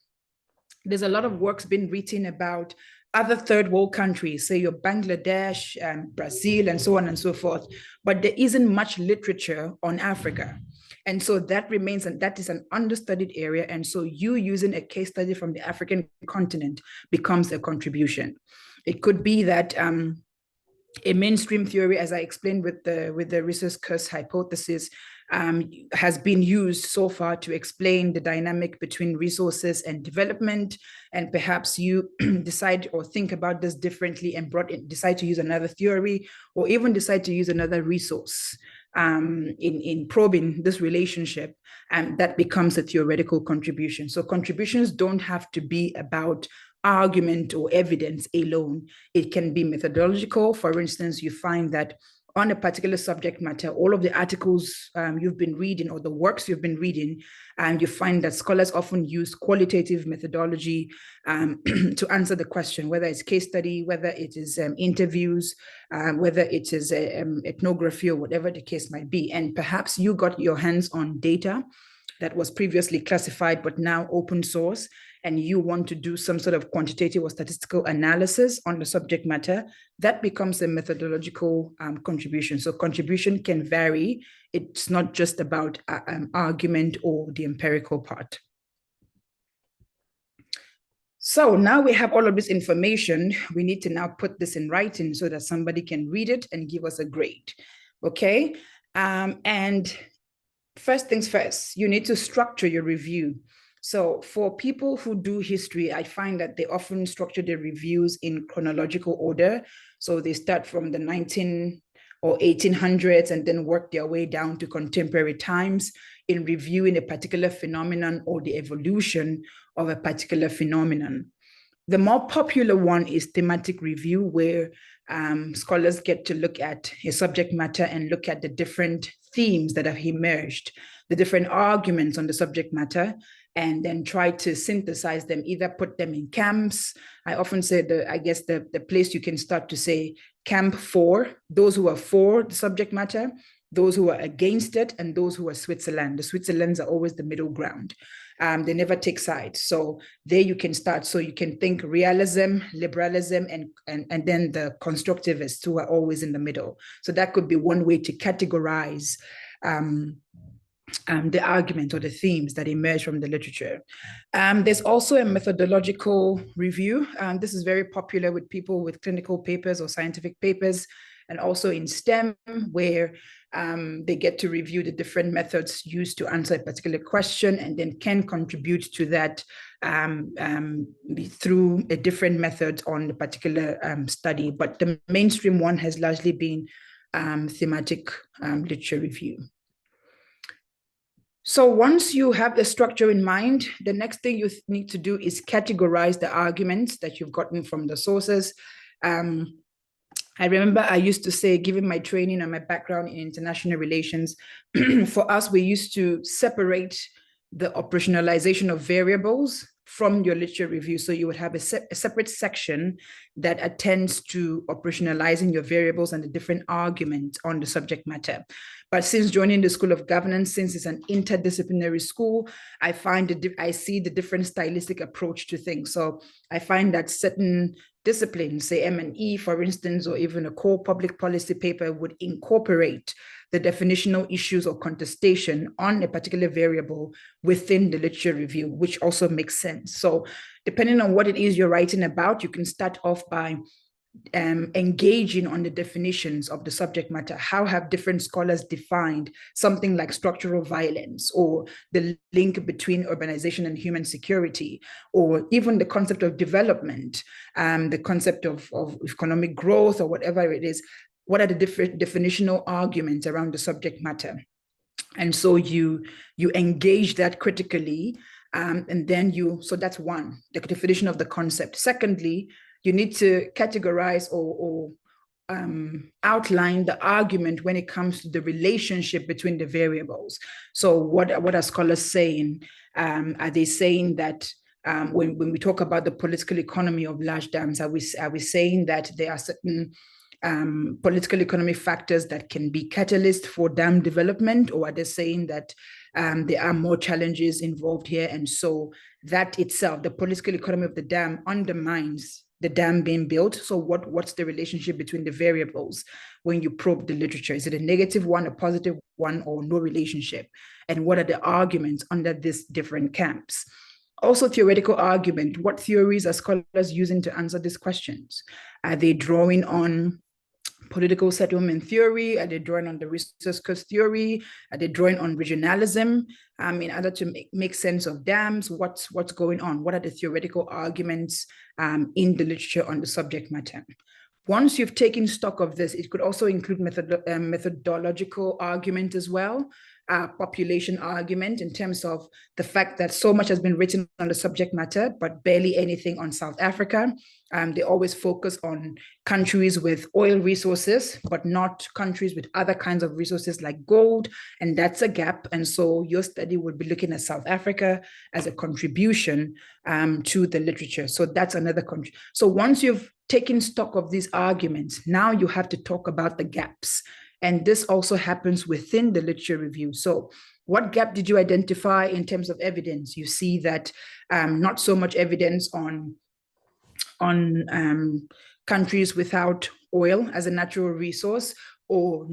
there's a lot of works been written about other third world countries, say your Bangladesh, Brazil, and so on and so forth, but there isn't much literature on Africa. And so that remains, and that is an understudied area. And so you using a case study from the African continent becomes a contribution. It could be that a mainstream theory, as I explained with the resource curse hypothesis, has been used so far to explain the dynamic between resources and development, and perhaps you decide or think about this differently and decide to use another theory, or even decide to use another resource in probing this relationship, and that becomes a theoretical contribution. So contributions don't have to be about argument or evidence alone. It can be methodological. For instance, you find that on a particular subject matter, all of the articles you've been reading or the works you've been reading, and you find that scholars often use qualitative methodology to answer the question, whether it's case study, whether it is interviews, whether it is ethnography or whatever the case might be. And perhaps you got your hands on data that was previously classified but now open source, and you want to do some sort of quantitative or statistical analysis on the subject matter, that becomes a methodological contribution. So contribution can vary. It's not just about argument or the empirical part. So now we have all of this information. We need to now put this in writing so that somebody can read it and give us a grade, okay? And first things first, you need to structure your review. So for people who do history, I find that they often structure their reviews in chronological order. So they start from the 19 or 1800s and then work their way down to contemporary times in reviewing a particular phenomenon or the evolution of a particular phenomenon. The more popular one is thematic review, where scholars get to look at a subject matter and look at the different themes that have emerged, the different arguments on the subject matter, and then try to synthesize them, either put them in camps. I often say the place you can start to say camp for, those who are for the subject matter, those who are against it, and those who are Switzerland. The Switzerlands are always the middle ground. They never take sides. So there you can start. So you can think realism, liberalism, and then the constructivists who are always in the middle. So that could be one way to categorize the argument or the themes that emerge from the literature. There's also a methodological review. This is very popular with people with clinical papers or scientific papers, and also in STEM, where they get to review the different methods used to answer a particular question and then can contribute to that through a different method on the particular study. But the mainstream one has largely been thematic literature review. So once you have the structure in mind, the next thing you need to do is categorize the arguments that you've gotten from the sources. I remember I used to say, given my training and my background in international relations, for us, we used to separate the operationalization of variables from your literature review. So you would have a separate section that attends to operationalizing your variables and the different arguments on the subject matter. But since joining the School of Governance, since it's an interdisciplinary school, I see the different stylistic approach to things. So I find that certain disciplines, say M&E, for instance, or even a core public policy paper, would incorporate the definitional issues or contestation on a particular variable within the literature review, which also makes sense. So depending on what it is you're writing about, you can start off by engaging on the definitions of the subject matter. How have different scholars defined something like structural violence, or the link between urbanization and human security, or even the concept of development, the concept of economic growth, or whatever it is? What are the different definitional arguments around the subject matter? And so you engage that critically, and then so that's one, the definition of the concept. Secondly, you need to categorize or outline the argument when it comes to the relationship between the variables. So what are scholars saying? Are they saying that when we talk about the political economy of large dams, are we saying that there are certain political economic factors that can be catalyst for dam development, or are they saying that there are more challenges involved here, and so that itself, the political economy of the dam, undermines the dam being built? So what's the relationship between the variables when you probe the literature? Is it a negative one, a positive one, or no relationship? And what are the arguments under these different camps? Also, theoretical argument. What theories are scholars using to answer these questions? Are they drawing on political settlement theory? Are they drawing on the resource cost theory? Are they drawing on regionalism in order to make sense of dams? What's going on? What are the theoretical arguments in the literature on the subject matter? Once you've taken stock of this, it could also include methodological argument as well, population argument, in terms of the fact that so much has been written on the subject matter, but barely anything on South Africa. They always focus on countries with oil resources, but not countries with other kinds of resources like gold, and that's a gap. And so your study would be looking at South Africa as a contribution to the literature. So that's another country. So once you've taken stock of these arguments, now you have to talk about the gaps. And this also happens within the literature review. So what gap did you identify in terms of evidence? You see that not so much evidence on countries without oil as a natural resource, or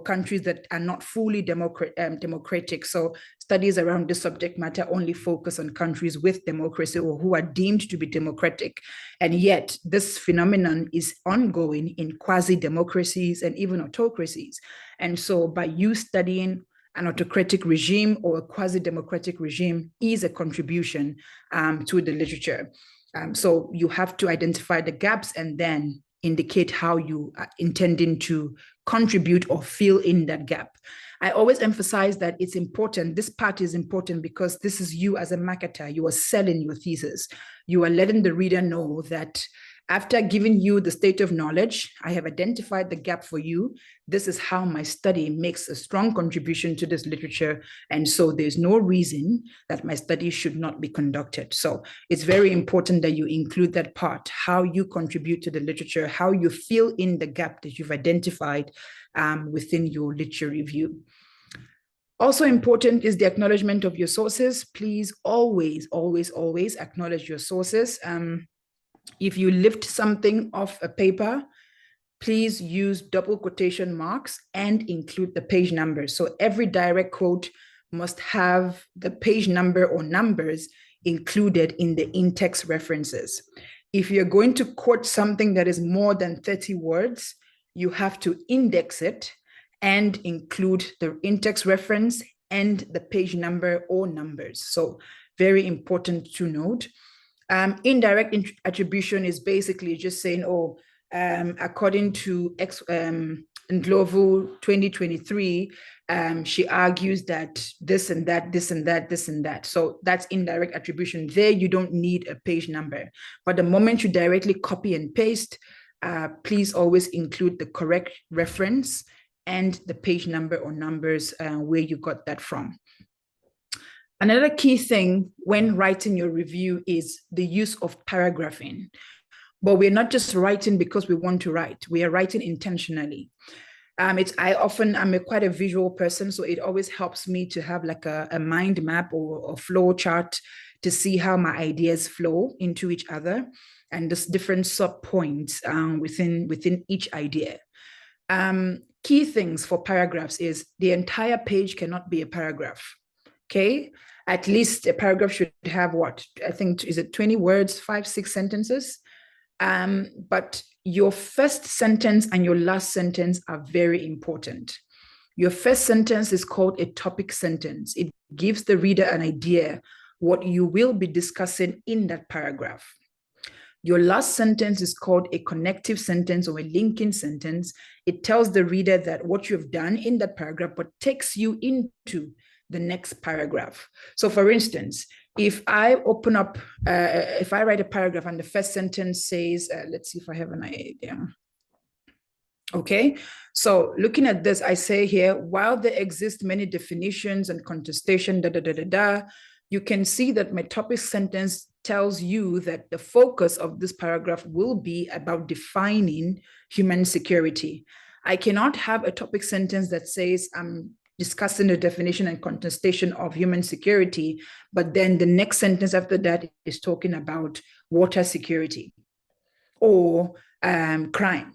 countries that are not fully democratic. So studies around this subject matter only focus on countries with democracy or who are deemed to be democratic. And yet this phenomenon is ongoing in quasi-democracies and even autocracies. And so by you studying an autocratic regime or a quasi-democratic regime is a contribution to the literature. So you have to identify the gaps and then indicate how you are intending to contribute or fill in that gap. I always emphasize that it's important. This part is important because this is you as a marketer. You are selling your thesis. You are letting the reader know that after giving you the state of knowledge, I have identified the gap for you. This is how my study makes a strong contribution to this literature. And so there's no reason that my study should not be conducted. So it's very important that you include that part, how you contribute to the literature, how you fill in the gap that you've identified within your literature review. Also important is the acknowledgement of your sources. Please always, always, always acknowledge your sources. If you lift something off a paper, please use double quotation marks and include the page numbers. So every direct quote must have the page number or numbers included in the in-text references. If you're going to quote something that is more than 30 words, you have to index it and include the in-text reference and the page number or numbers. So very important to note. Indirect attribution is basically just saying, according to Ndlovu 2023, she argues that this and that, this and that, this and that. So that's indirect attribution. There you don't need a page number. But the moment you directly copy and paste, please always include the correct reference and the page number or numbers where you got that from. Another key thing when writing your review is the use of paragraphing. But we're not just writing because we want to write. We are writing intentionally. I'm quite a visual person, so it always helps me to have like a mind map or a flow chart to see how my ideas flow into each other and there's different sub points within each idea. Key things for paragraphs is the entire page cannot be a paragraph. Okay, at least a paragraph should have what? I think, is it 20 words, 5-6 sentences? But your first sentence and your last sentence are very important. Your first sentence is called a topic sentence. It gives the reader an idea what you will be discussing in that paragraph. Your last sentence is called a connective sentence or a linking sentence. It tells the reader that what you've done in that paragraph, but takes you into the next paragraph. So for instance, if I open up, if I write a paragraph and the first sentence says, let's see if I have an idea. Okay, so looking at this, I say here, while there exist many definitions and contestation, you can see that my topic sentence tells you that the focus of this paragraph will be about defining human security. I cannot have a topic sentence that says, I'm discussing the definition and contestation of human security, but then the next sentence after that is talking about water security or crime,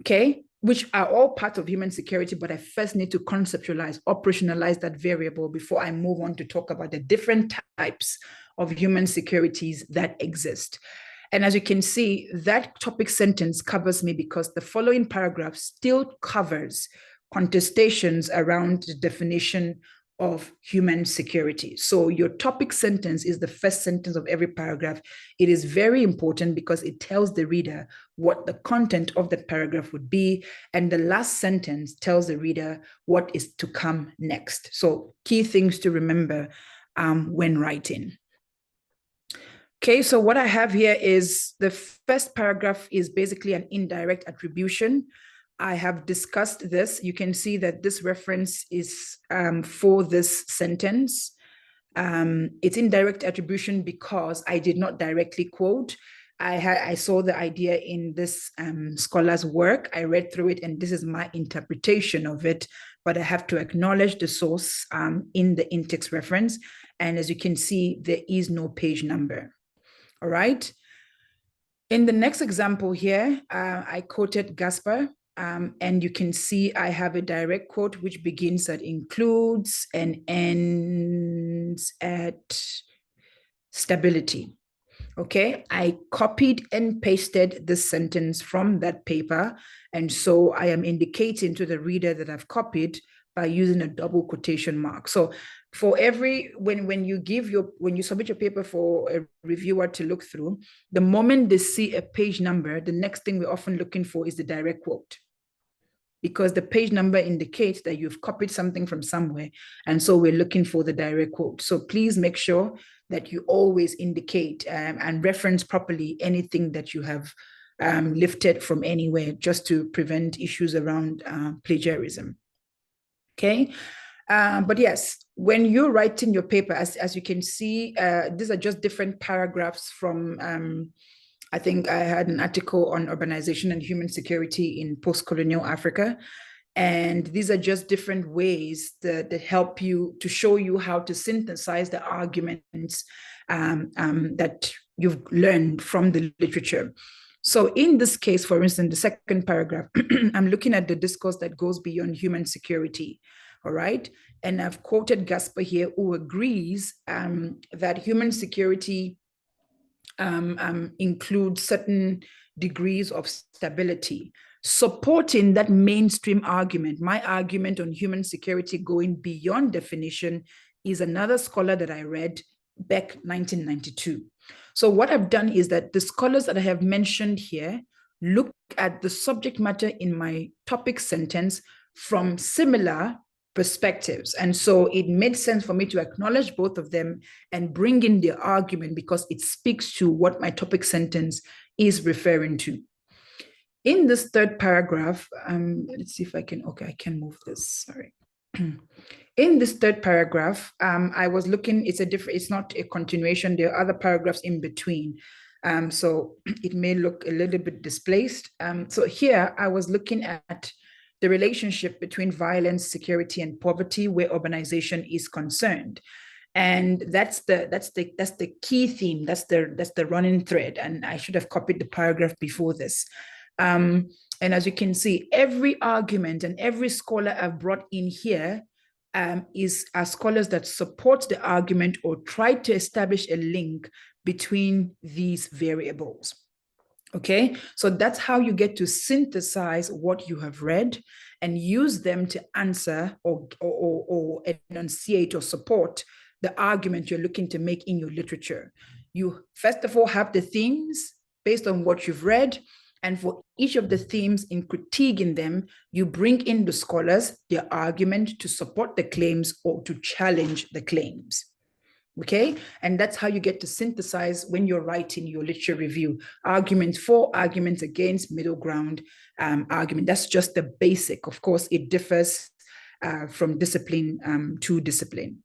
okay? Which are all part of human security, but I first need to conceptualize, operationalize that variable before I move on to talk about the different types of human securities that exist. And as you can see, that topic sentence covers me because the following paragraph still covers contestations around the definition of human security. So your topic sentence is the first sentence of every paragraph. It is very important because it tells the reader what the content of the paragraph would be. And the last sentence tells the reader what is to come next. So key things to remember when writing. Okay, so what I have here is the first paragraph is basically an indirect attribution. I have discussed this. You can see that this reference is for this sentence. It's indirect attribution because I did not directly quote. I saw the idea in this scholar's work. I read through it and this is my interpretation of it, but I have to acknowledge the source in the in-text reference. And as you can see, there is no page number. All right. In the next example here, I quoted Gaspar. And you can see I have a direct quote which begins at includes and ends at stability. Okay, I copied and pasted this sentence from that paper. And so I am indicating to the reader that I've copied, by using a double quotation mark. So for every, when you submit your paper for a reviewer to look through, the moment they see a page number, the next thing we're often looking for is the direct quote, because the page number indicates that you've copied something from somewhere. And so we're looking for the direct quote. So please make sure that you always indicate and reference properly anything that you have lifted from anywhere, just to prevent issues around plagiarism. Okay. But yes, when you're writing your paper, as you can see, these are just different paragraphs from, I think I had an article on urbanization and human security in post-colonial Africa. And these are just different ways that help you, to show you how to synthesize the arguments that you've learned from the literature. So in this case, for instance, the second paragraph, I'm looking at the discourse that goes beyond human security. All right. And I've quoted Gasper here, who agrees that human security includes certain degrees of stability, supporting that mainstream argument. My argument on human security going beyond definition is another scholar that I read, Beck, 1992. So what I've done is that the scholars that I have mentioned here look at the subject matter in my topic sentence from similar perspectives. And so it made sense for me to acknowledge both of them and bring in the argument, because it speaks to what my topic sentence is referring to. In this third paragraph, let's see if I can, okay, I can move this, sorry. In this third paragraph, I was looking, it's not a continuation, there are other paragraphs in between. So it may look a little bit displaced. So here I was looking at the relationship between violence, security, and poverty, where urbanization is concerned. And that's the key theme, that's the running thread. And I should have copied the paragraph before this. And as you can see, every argument and every scholar I've brought in here are scholars that support the argument or try to establish a link between these variables. Okay, so that's how you get to synthesize what you have read and use them to answer or enunciate or support the argument you're looking to make in your literature. You first of all have the themes based on what you've read, and for each of the themes, in critiquing them, you bring in the scholars, their argument to support the claims or to challenge the claims. Okay, and that's how you get to synthesize when you're writing your literature review. Arguments for, arguments against, middle ground argument. That's just the basic. Of course, it differs from discipline to discipline.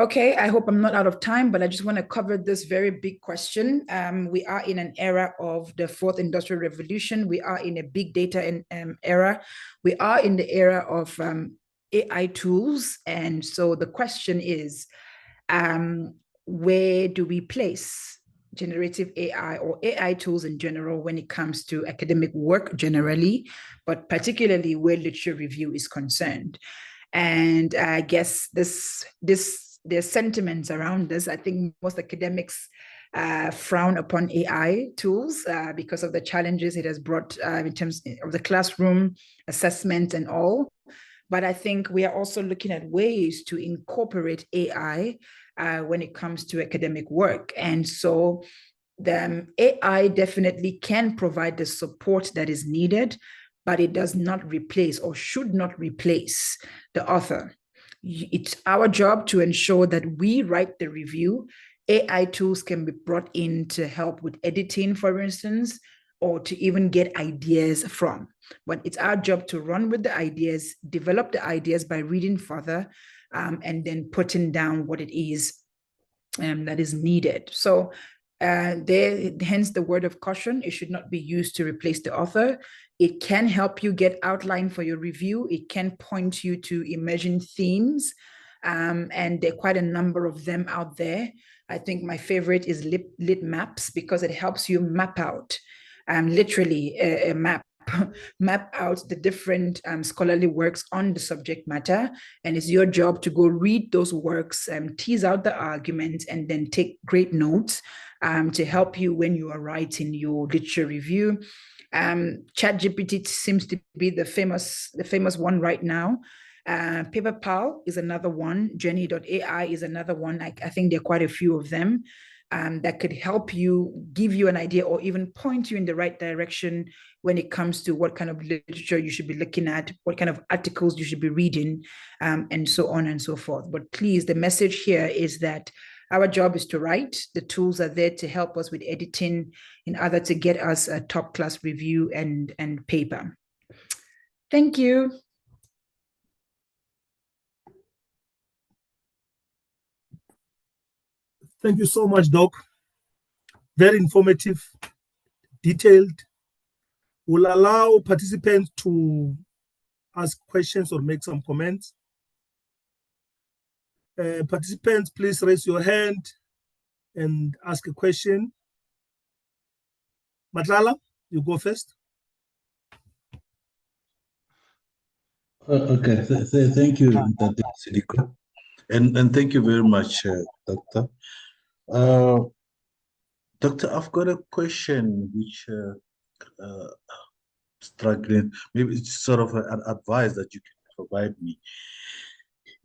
Okay, I hope I'm not out of time, but I just want to cover this very big question. We are in an era of the fourth industrial revolution. We are in a big data era. We are in the era of AI tools. And so the question is, where do we place generative AI or AI tools in general when it comes to academic work generally, but particularly where literature review is concerned? And I guess there's sentiments around this. I think most academics frown upon AI tools because of the challenges it has brought in terms of the classroom assessment and all. But I think we are also looking at ways to incorporate AI when it comes to academic work. And so the AI definitely can provide the support that is needed, but it does not replace or should not replace the author. It's our job to ensure that we write the review. AI tools can be brought in to help with editing, for instance, or to even get ideas from. But it's our job to run with the ideas, develop the ideas by reading further, and then putting down what it is that is needed. So hence the word of caution, it should not be used to replace the author. It can help you get outline for your review. It can point you to emerging themes, and there are quite a number of them out there. I think my favorite is lit maps, because it helps you map out, literally a map out the different scholarly works on the subject matter. And it's your job to go read those works, tease out the arguments, and then take great notes to help you when you are writing your literature review. ChatGPT seems to be the famous one right now. PaperPal is another one. Jenny.ai is another one. I think there are quite a few of them that could help you, give you an idea, or even point you in the right direction when it comes to what kind of literature you should be looking at, what kind of articles you should be reading, and so on and so forth. But please, the message here is that our job is to write. The tools are there to help us with editing in order to get us a top-class review and paper. Thank you. Thank you so much, Doc. Very informative, detailed. Will allow participants to ask questions or make some comments. Participants, please raise your hand and ask a question. Matlala, you go first. Okay, thank you, Dr. Sediko. And thank you very much, Doctor. Doctor, I've got a question which struggling. Maybe it's sort of an advice that you can provide me.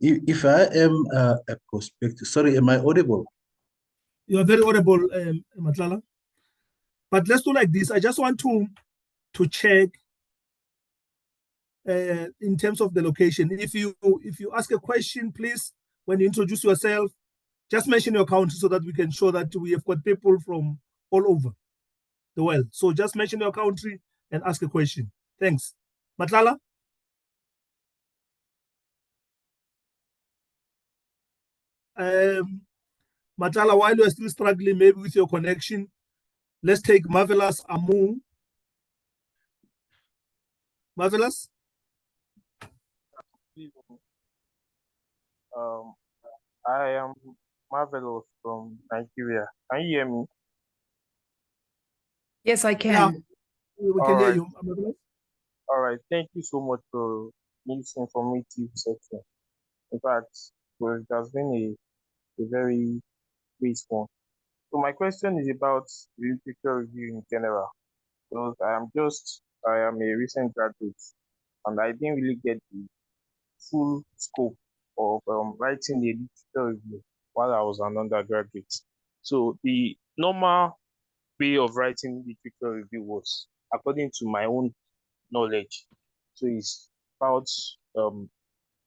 If I am a prospective, sorry, am I audible? You are very audible, Matlala. But let's do like this. I just want to check in terms of the location. If you ask a question, please, when you introduce yourself, just mention your country so that we can show that we have got people from all over the world. So just mention your country and ask a question. Thanks. Matlala? Matlala, while you are still struggling maybe with your connection, let's take Marvelous Amu. Marvelous? I am Marvelous from Nigeria. Can you hear me? Yes, I can. Yeah, we can hear you. Marvelous. All right. Thank you so much for this informative section. In fact, well, it has been a very great one. So my question is about literature review in general. Because I am a recent graduate, and I didn't really get the full scope of writing a literature review while I was an undergraduate. So the normal way of writing literature review was according to my own knowledge. So it's about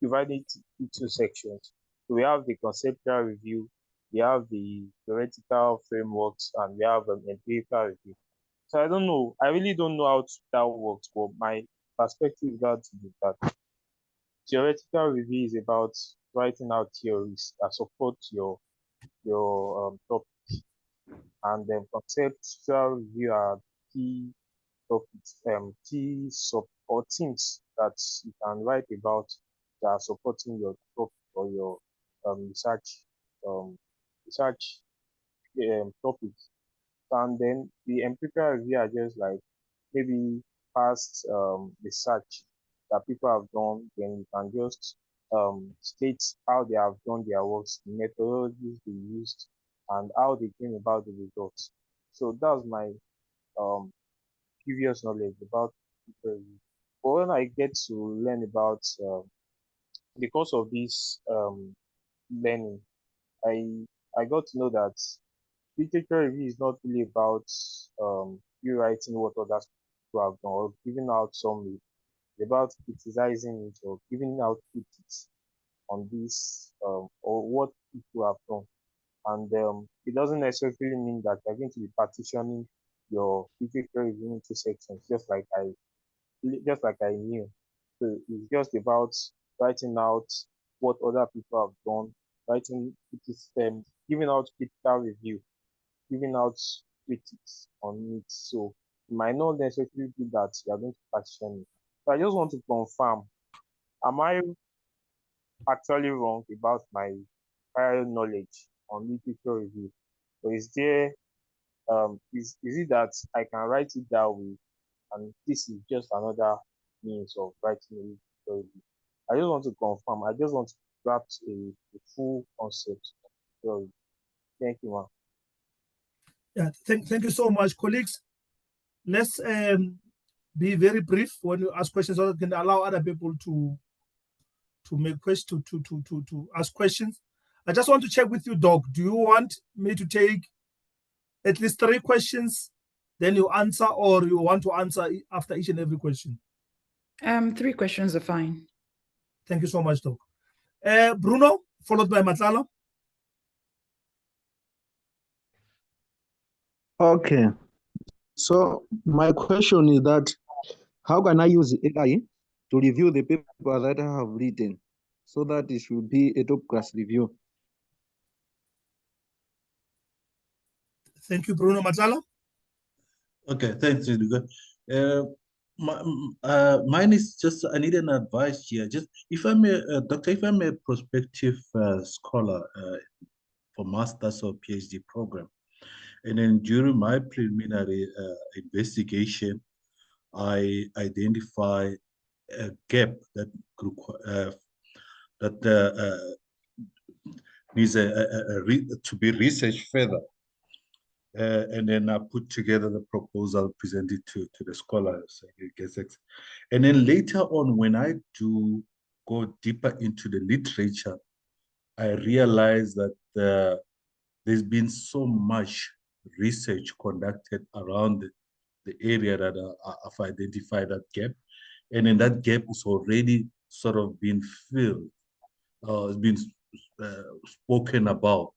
divided into sections. So we have the conceptual review, we have the theoretical frameworks, and we have an empirical review. So I don't know. I really don't know how that works, but my perspective is that theoretical review is about writing out theories that support your topic, and then conceptual review are key topics, key sub or things that you can write about that are supporting your topic or your research um, research topics. And then the empirical review are just like maybe past research that people have done, then you can just state how they have done their works, the methodologies they used, and how they came about the results. So that's my um, previous knowledge about people review. But when I get to learn about, because of this learning, I got to know that literature review is not really about you writing what others people have done or giving out summary. It's about criticizing it or giving out critics on this or what people have done. And it doesn't necessarily mean that you're going to be partitioning your literature review into sections, just like I knew. So it's just about writing out what other people have done, writing giving out critical review, giving out critics on it. So it might not necessarily be that you are going to partition it. So I just want to confirm, am I actually wrong about my prior knowledge on literature review? Or is there is it that I can write it that way and this is just another means of writing a literature review? I just want to confirm. I just want to grasp a full concept of literature review. Thank you, ma'am. Yeah, thank you so much, colleagues. Let's be very brief when you ask questions so that can allow other people to make questions, to ask questions. I just want to check with you, Doc. Do you want me to take at least 3 questions, then you answer, or you want to answer after each and every question? 3 questions are fine. Thank you so much, Doc. Bruno, followed by Matlala. Okay. So my question is that how can I use AI to review the paper that I have written so that it should be a top class review? Thank you, Bruno. Matlala. Okay, thanks, Sediko. Mine is just, I need an advice here. Just if I'm a doctor, if I'm a prospective scholar for master's or PhD program, and then during my preliminary investigation, I identify a gap that needs to be researched further. And then I put together the proposal, presented to the scholars, and then later on, when I do go deeper into the literature, I realize that there's been so much research conducted around the area that I've identified that gap, and then that gap is already sort of been filled, it's been spoken about.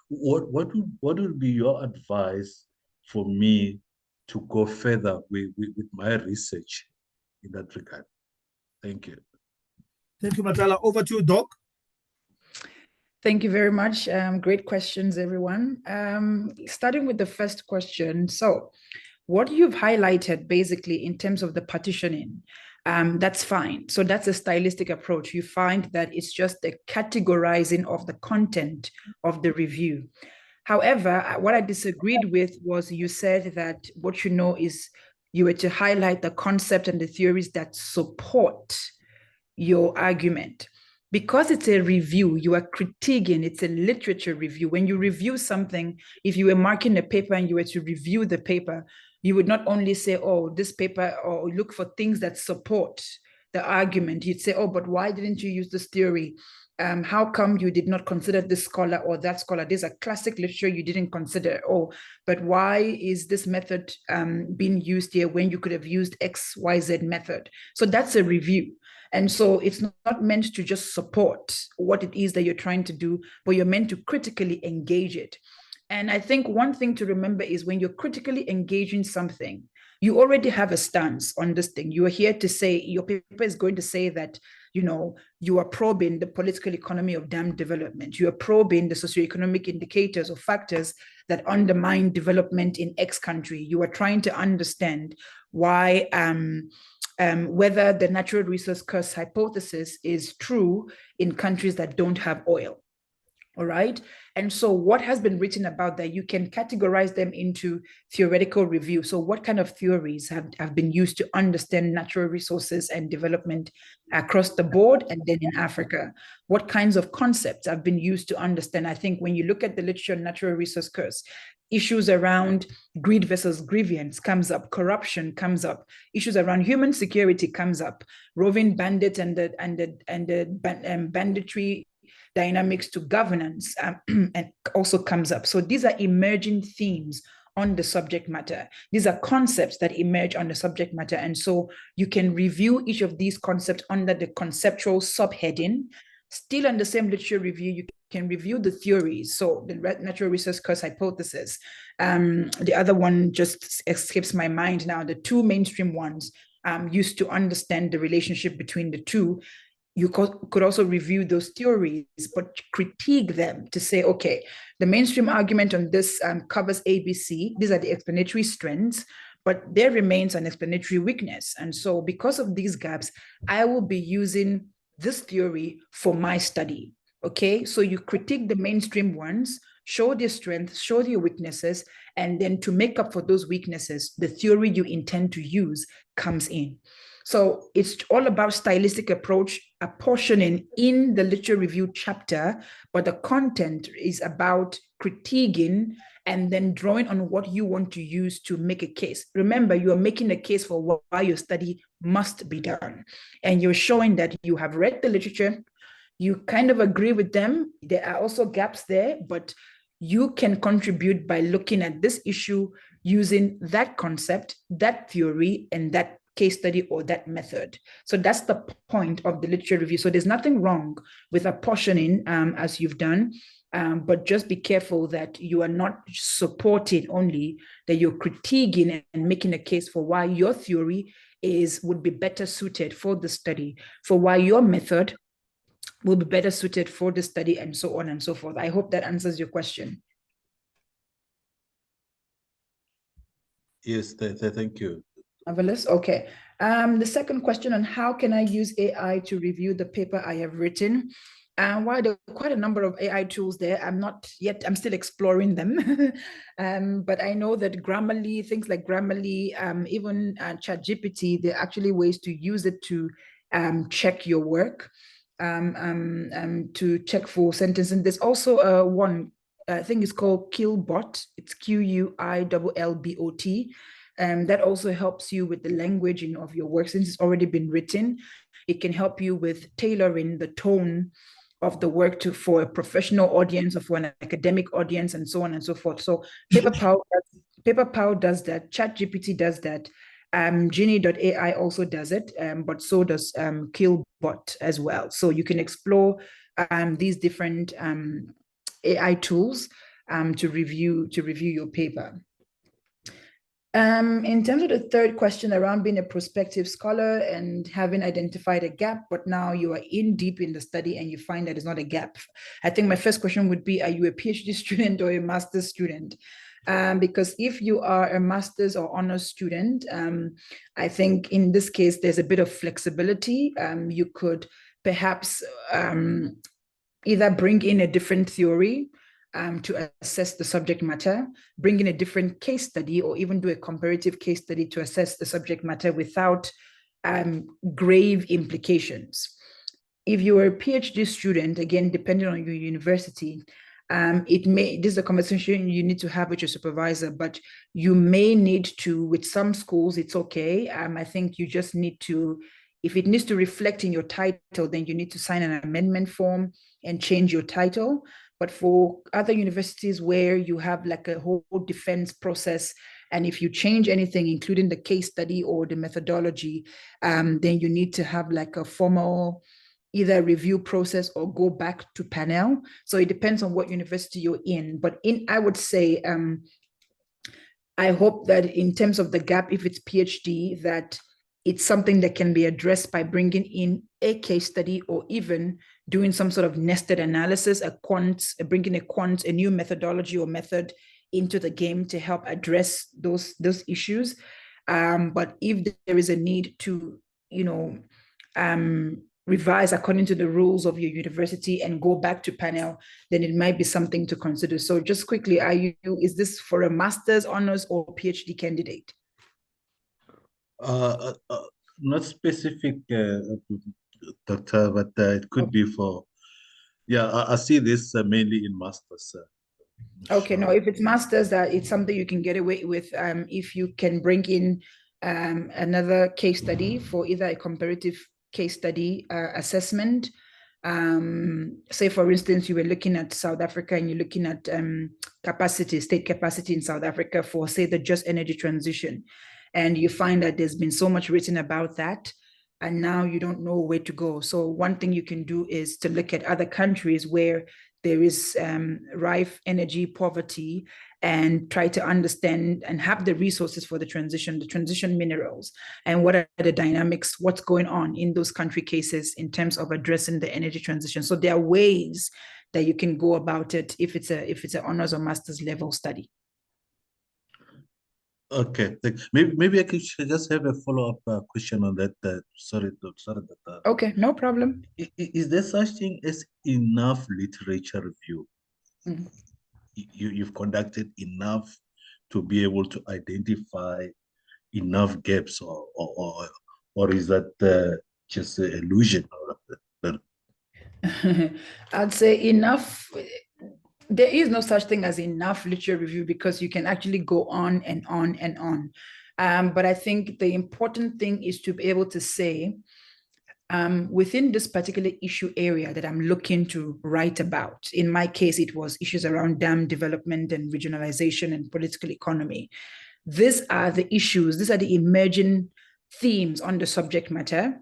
What would be your advice for me to go further with my research in that regard? Thank you. Thank you, Matlala. Over to you, Doc. Thank you very much. Great questions, everyone. Starting with the first question. So what you've highlighted basically in terms of the partitioning, that's fine. So that's a stylistic approach. You find that it's just the categorizing of the content of the review. However, what I disagreed with was you said that what you know is you were to highlight the concept and the theories that support your argument. Because it's a review, you are critiquing, it's a literature review. When you review something, if you were marking a paper and you were to review the paper, you would not only say, oh, this paper, or look for things that support the argument. You'd say, oh, but why didn't you use this theory? How come you did not consider this scholar or that scholar? There's a classic literature you didn't consider. Oh, but why is this method being used here when you could have used XYZ method? So that's a review. And so it's not meant to just support what it is that you're trying to do, but you're meant to critically engage it. And I think one thing to remember is when you're critically engaging something, you already have a stance on this thing. You are here to say, your paper is going to say that, you know, you are probing the political economy of dam development. You are probing the socioeconomic indicators or factors that undermine development in X country. You are trying to understand why, whether the natural resource curse hypothesis is true in countries that don't have oil. All right. And so what has been written about that, you can categorize them into theoretical review. So what kind of theories have been used to understand natural resources and development across the board and then in Africa? What kinds of concepts have been used to understand? I think when you look at the literature on natural resource curse, issues around greed versus grievance comes up, corruption comes up, issues around human security comes up, roving bandit and the banditry dynamics to governance and also comes up. So these are emerging themes on the subject matter. These are concepts that emerge on the subject matter. And so you can review each of these concepts under the conceptual subheading. Still on the same literature review, you can review the theories. So the natural resource curse hypothesis. The other one just escapes my mind now. The two mainstream ones used to understand the relationship between the two. You could also review those theories, but critique them to say, okay, the mainstream argument on this covers ABC. These are the explanatory strengths, but there remains an explanatory weakness. And so because of these gaps, I will be using this theory for my study, okay? So you critique the mainstream ones, show their strengths, show their weaknesses, and then to make up for those weaknesses, the theory you intend to use comes in. So it's all about stylistic approach, apportioning in the literature review chapter, but the content is about critiquing and then drawing on what you want to use to make a case. Remember, you are making a case for why your study must be done. And you're showing that you have read the literature, you kind of agree with them. There are also gaps there, but you can contribute by looking at this issue using that concept, that theory, and that case study or that method. So that's the point of the literature review. So there's nothing wrong with apportioning as you've done, but just be careful that you are not supporting only, that you're critiquing and making a case for why your theory would be better suited for the study, for why your method will be better suited for the study, and so on and so forth. I hope that answers your question. Yes, thank you. Marvelous. Okay. The second question on how can I use AI to review the paper I have written? While there are quite a number of AI tools there, I'm still exploring them. But I know that Grammarly, things like Grammarly, even ChatGPT, there are actually ways to use it to check your work, to check for sentences. And there's also one, I think it's called Quillbot. It's Quillbot. That also helps you with the languaging of your work. Since it's already been written, it can help you with tailoring the tone of the work for a professional audience or for an academic audience, and so on and so forth. So PaperPow does that. ChatGPT does that. Genie.ai also does it, but so does Quillbot as well. So you can explore these different AI tools to review your paper. In terms of the third question around being a prospective scholar and having identified a gap, but now you are deep in the study and you find that it's not a gap. I think my first question would be, are you a PhD student or a master's student? Because if you are a master's or honors student, I think in this case, there's a bit of flexibility. You could perhaps either bring in a different theory to assess the subject matter, bring in a different case study, or even do a comparative case study to assess the subject matter without grave implications. If you are a PhD student, again, depending on your university, this is a conversation you need to have with your supervisor, but you may need to, with some schools, it's okay. I think you just need to, if it needs to reflect in your title, then you need to sign an amendment form and change your title. But for other universities where you have like a whole defense process, and if you change anything, including the case study or the methodology, then you need to have like a formal either review process or go back to panel. So it depends on what university you're in. But I would say, I hope that in terms of the gap, if it's PhD, that it's something that can be addressed by bringing in a case study or even doing some sort of nested analysis, bringing a new methodology or method into the game to help address those issues. But if there is a need to, revise according to the rules of your university and go back to panel, then it might be something to consider. So just quickly, is this for a master's, honors, or PhD candidate? Not specific, doctor, but it could be for, I see this mainly in masters. Okay, no, if it's masters, that it's something you can get away with if you can bring in another case study for either a comparative case study assessment. Say, for instance, you were looking at South Africa and you're looking at state capacity in South Africa for, say, the just energy transition. And you find that there's been so much written about that, and now you don't know where to go. So one thing you can do is to look at other countries where there is rife energy poverty, and try to understand and have the resources for the transition minerals, and what are the dynamics, what's going on in those country cases in terms of addressing the energy transition. So there are ways that you can go about it if it's an honors or master's level study. Okay, maybe I could just have a follow-up question on that. Sorry. Okay, no problem. Is there such thing as enough literature review? Mm. You've conducted enough to be able to identify enough gaps or or is that just an illusion? I'd say enough. There is no such thing as enough literature review, because you can actually go on and on and on. But I think the important thing is to be able to say, within this particular issue area that I'm looking to write about, in my case, it was issues around dam development and regionalization and political economy. These are the issues, these are the emerging themes on the subject matter.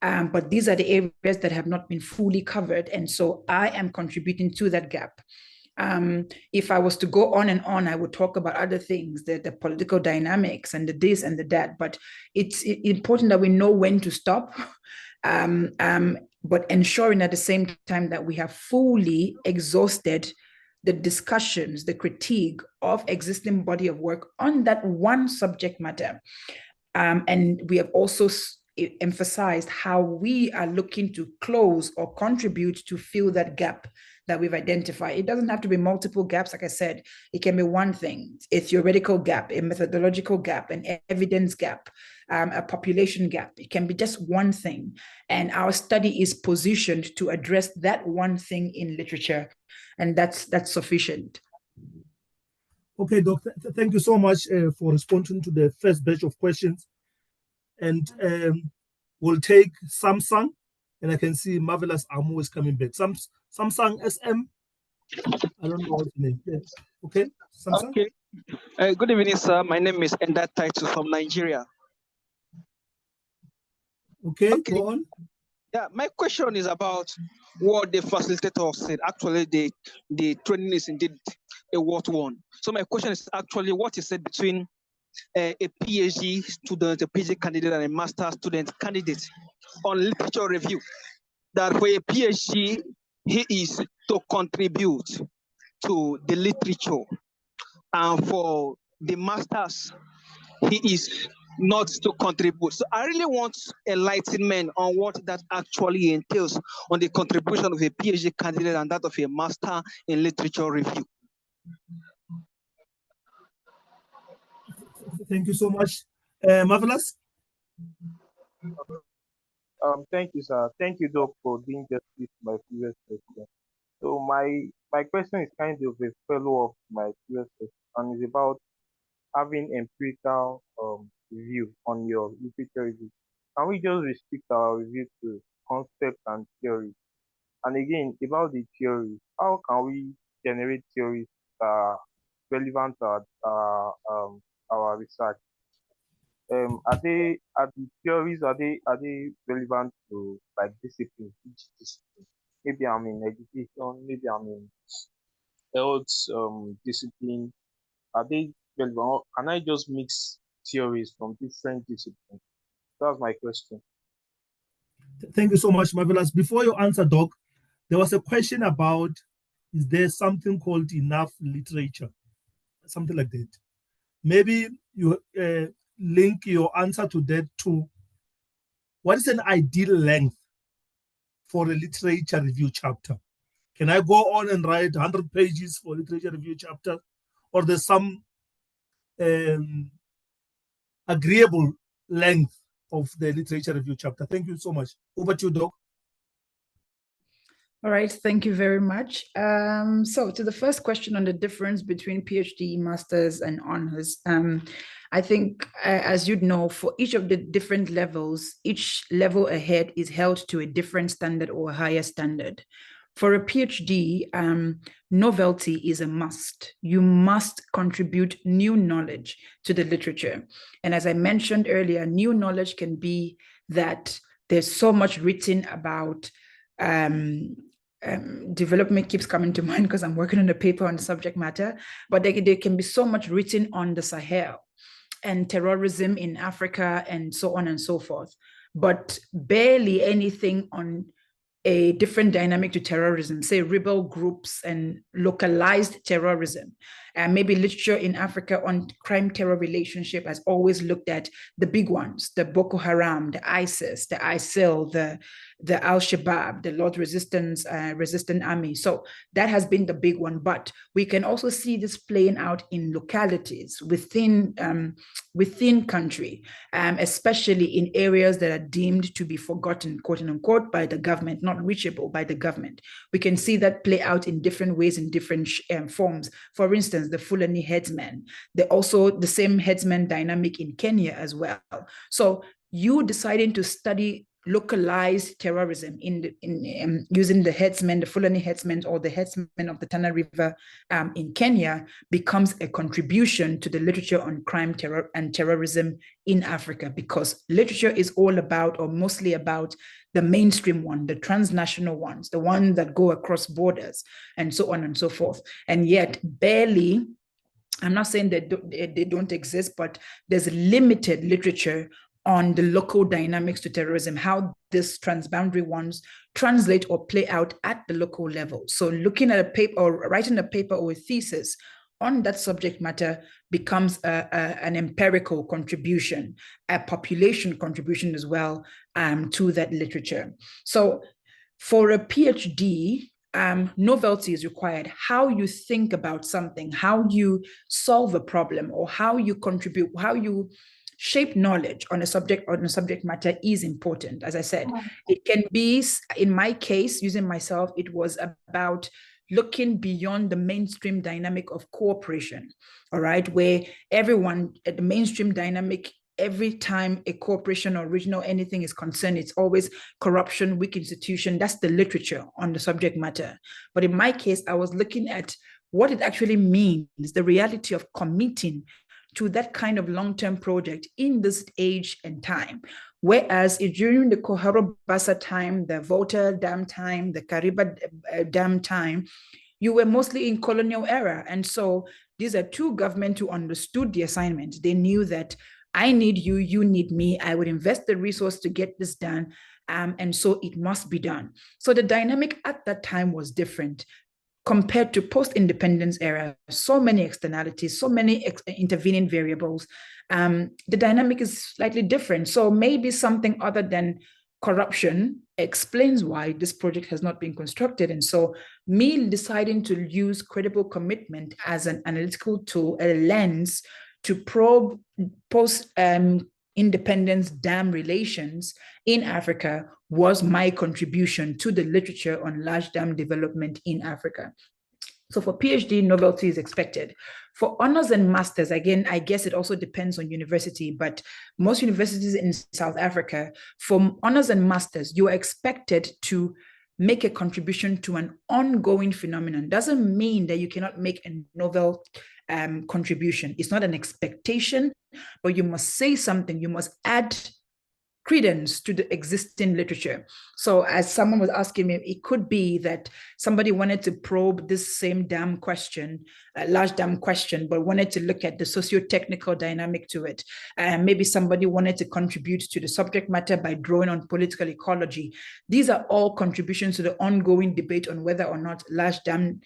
But these are the areas that have not been fully covered. And so I am contributing to that gap. If I was to go on and on, I would talk about other things, the political dynamics and the this and the that, but it's important that we know when to stop, but ensuring at the same time that we have fully exhausted the discussions, the critique of existing body of work on that one subject matter. And we have also emphasized how we are looking to close or contribute to fill that gap that we've identified. It doesn't have to be multiple gaps. Like I said, it can be one thing, a theoretical gap, a methodological gap, an evidence gap, a population gap. It can be just one thing. And our study is positioned to address that one thing in literature. And that's sufficient. Okay, Doc, thank you so much for responding to the first batch of questions. And we'll take Samsung, and I can see Marvelous Amu is coming back. Samsung SM, I don't know what's the name. Yes. Okay, Samsung. Okay. Good evening, sir. My name is Enda Taitu from Nigeria. Okay, go on. Yeah, my question is about what the facilitator said. Actually, the training is indeed a what one. So my question is actually what he said between a PhD student, a PhD candidate, and a master student candidate on literature review. That for a PhD, he is to contribute to the literature, and for the masters, he is not to contribute. So I really want enlightenment on what that actually entails on the contribution of a PhD candidate and that of a master in literature review. Thank you so much. Marvelous. Thank you, sir. Thank you, Doc, for doing justice to my previous question. So my question is kind of a follow-up to my previous question, and is about having empirical review on your literature review. Can we just restrict our review to concepts and theories? And again, about the theories, how can we generate theories that are relevant to our research? Are the theories are they relevant to like discipline, each discipline? Maybe I'm in education, maybe I'm in health discipline. Are they relevant? Or can I just mix theories from different disciplines? That's my question. Thank you so much, Marvelous. Before you answer, Doc, there was a question about, is there something called enough literature? Something like that. Maybe you link your answer to that to what is an ideal length for a literature review chapter? Can I go on and write 100 pages for literature review chapter, or there's some agreeable length of the literature review chapter? Thank you so much. Over to you, Doc. All right, thank you very much. So to the first question on the difference between PhD, masters, and honors, I think, as you'd know, for each of the different levels, each level ahead is held to a different standard or a higher standard. For a PhD, novelty is a must. You must contribute new knowledge to the literature. And as I mentioned earlier, new knowledge can be that there's so much written about development keeps coming to mind because I'm working on a paper on the subject matter, but there can be so much written on the Sahel and terrorism in Africa and so on and so forth, but barely anything on a different dynamic to terrorism, say rebel groups and localized terrorism. And maybe literature in Africa on crime-terror relationship has always looked at the big ones, the Boko Haram, the ISIS, the ISIL, the the Al-Shabaab, the Lord Resistant Army. So that has been the big one. But we can also see this playing out in localities within country, especially in areas that are deemed to be forgotten, quote unquote, by the government, not reachable by the government. We can see that play out in different ways, in different forms. For instance, the Fulani headsmen, also the same headsman dynamic in Kenya as well. So you deciding to study localized terrorism using the headsmen, the Fulani headsmen, or the headsmen of the Tana River in Kenya becomes a contribution to the literature on crime, terror, and terrorism in Africa, because literature is all about, or mostly about, the mainstream one, the transnational ones, the ones that go across borders, and so on and so forth. And yet barely, I'm not saying that they don't exist, but there's limited literature on the local dynamics to terrorism, how these transboundary ones translate or play out at the local level. So looking at a paper or writing a paper or a thesis on that subject matter becomes an empirical contribution, a population contribution as well to that literature. So for a PhD, novelty is required. How you think about something, how you solve a problem, or how you contribute, how you shape knowledge on a subject matter is important. As I said, it can be, in my case, using myself, it was about looking beyond the mainstream dynamic of cooperation, all right, where everyone at the mainstream dynamic, every time a corporation or regional anything is concerned, it's always corruption, weak institution. That's the literature on the subject matter. But in my case, I was looking at what it actually means, the reality of committing to that kind of long-term project in this age and time. Whereas during the Koharo Bassa time, the Volta Dam time, the Kariba Dam time, you were mostly in colonial era. And so these are two governments who understood the assignment. They knew that I need you, you need me, I would invest the resource to get this done. And so it must be done. So the dynamic at that time was different compared to post-independence era. So many externalities, so many intervening variables. The dynamic is slightly different. So maybe something other than corruption explains why this project has not been constructed. And so me deciding to use credible commitment as an analytical tool, a lens to probe post-independence dam relations in Africa was my contribution to the literature on large dam development in Africa. So for PhD, novelty is expected. For honors and masters, again, I guess it also depends on university, but most universities in South Africa, for honors and masters, you are expected to make a contribution to an ongoing phenomenon. Doesn't mean that you cannot make a novel contribution. It's not an expectation, but you must say something. You must add credence to the existing literature. So as someone was asking me, it could be that somebody wanted to probe this same dam question, large dam question, but wanted to look at the socio-technical dynamic to it. Maybe somebody wanted to contribute to the subject matter by drawing on political ecology. These are all contributions to the ongoing debate on whether or not large dams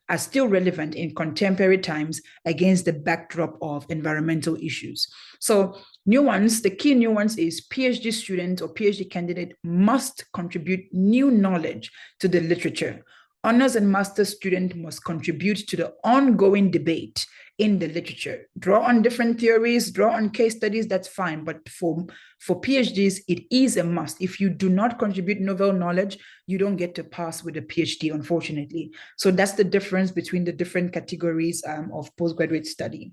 are still relevant in contemporary times against the backdrop of environmental issues. So nuance, the key nuance is PhD student or PhD candidate must contribute new knowledge to the literature. Honors and master's student must contribute to the ongoing debate in the literature. Draw on different theories, draw on case studies, that's fine. But for PhDs, it is a must. If you do not contribute novel knowledge, you don't get to pass with a PhD, unfortunately. So that's the difference between the different categories of postgraduate study.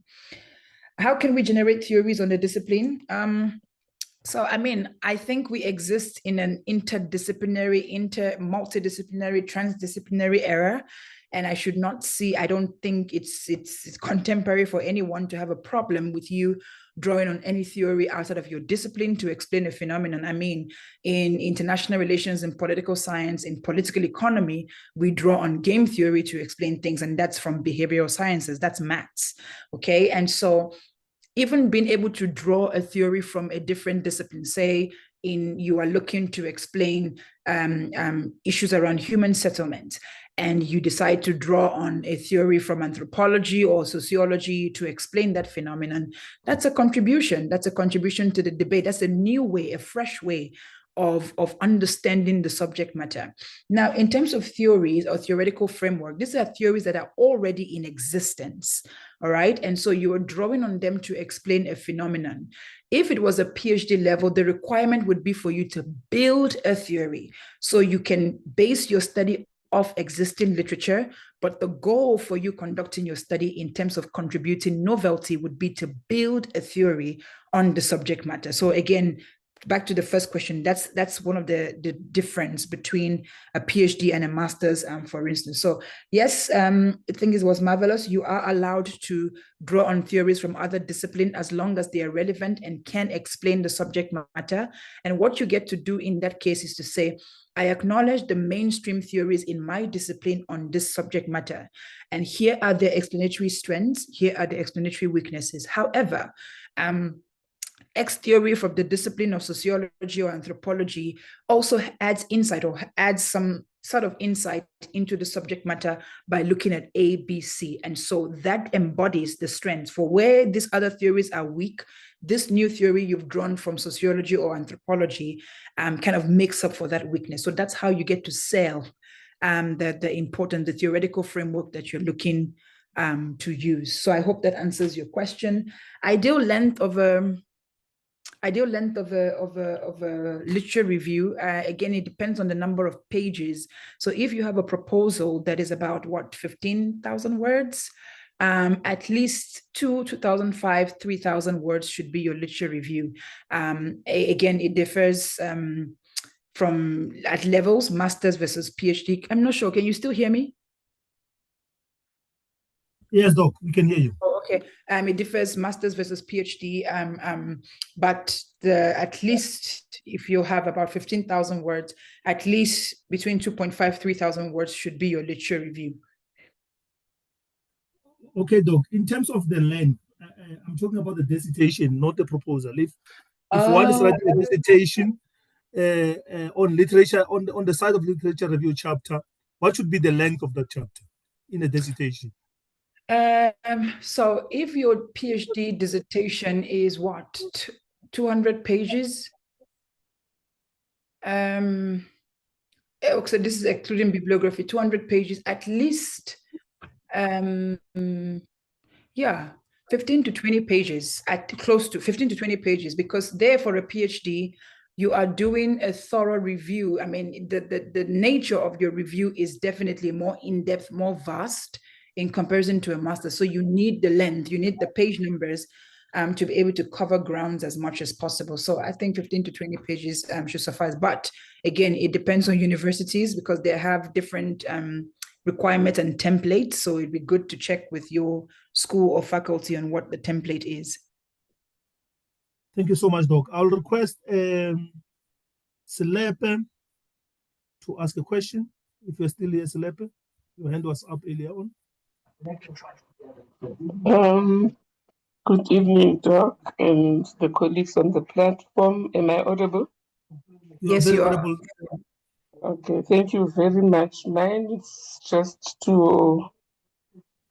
How can we generate theories on the discipline? So, I mean, I think we exist in an interdisciplinary, multidisciplinary, transdisciplinary era. And I should not see, I don't think it's contemporary for anyone to have a problem with you drawing on any theory outside of your discipline to explain a phenomenon. I mean, in international relations and political science, in political economy, we draw on game theory to explain things, and that's from behavioral sciences, that's maths, okay? And so even being able to draw a theory from a different discipline, say you are looking to explain issues around human settlement, and you decide to draw on a theory from anthropology or sociology to explain that phenomenon, that's a contribution. That's a contribution to the debate. That's a new way, a fresh way of understanding the subject matter. Now, in terms of theories or theoretical framework, these are theories that are already in existence, all right? And so you are drawing on them to explain a phenomenon. If it was a PhD level, the requirement would be for you to build a theory. So you can base your study off existing literature, but the goal for you conducting your study in terms of contributing novelty would be to build a theory on the subject matter. So again, back to the first question, that's one of the difference between a PhD and a master's, for instance. So yes, I think it was marvelous. You are allowed to draw on theories from other disciplines as long as they are relevant and can explain the subject matter. And what you get to do in that case is to say, I acknowledge the mainstream theories in my discipline on this subject matter. And here are the explanatory strengths, here are the explanatory weaknesses. However, X theory from the discipline of sociology or anthropology also adds insight or adds some sort of insight into the subject matter by looking at A, B, C. And so that embodies the strengths. For where these other theories are weak, this new theory you've drawn from sociology or anthropology kind of makes up for that weakness. So that's how you get to sell the theoretical framework that you're looking to use. So I hope that answers your question. Ideal length of a literature review, again, it depends on the number of pages. So if you have a proposal that is about 15,000 words, at least 2,500, 3,000 words should be your literature review. Again, it differs from at levels, master's versus PhD. I'm not sure, can you still hear me? Yes, Doc, we can hear you. Oh, okay. It differs master's versus PhD, but at least if you have about 15,000 words, at least between 2.5, 3,000 words should be your literature review. Okay, Doc, in terms of the length, I'm talking about the dissertation, not the proposal. If one is writing a dissertation on literature, on the side of literature review chapter, what should be the length of that chapter in a dissertation? So if your PhD dissertation is what, 200 pages? So this is excluding bibliography, 200 pages, at least, 15 to 20 pages, close to 15 to 20 pages, because there for a PhD, you are doing a thorough review. I mean, the nature of your review is definitely more in-depth, more vast in comparison to a master. So you need the length, you need the page numbers to be able to cover grounds as much as possible. So I think 15 to 20 pages should suffice. But again, it depends on universities because they have different requirements and templates. So it'd be good to check with your school or faculty on what the template is. Thank you so much, Doc. I'll request Selepe to ask a question. If you're still here, Selepe, your hand was up earlier on. Good evening, Doc, and the colleagues on the platform. Am I audible? Yes, you are. Okay, thank you very much. Mine is just to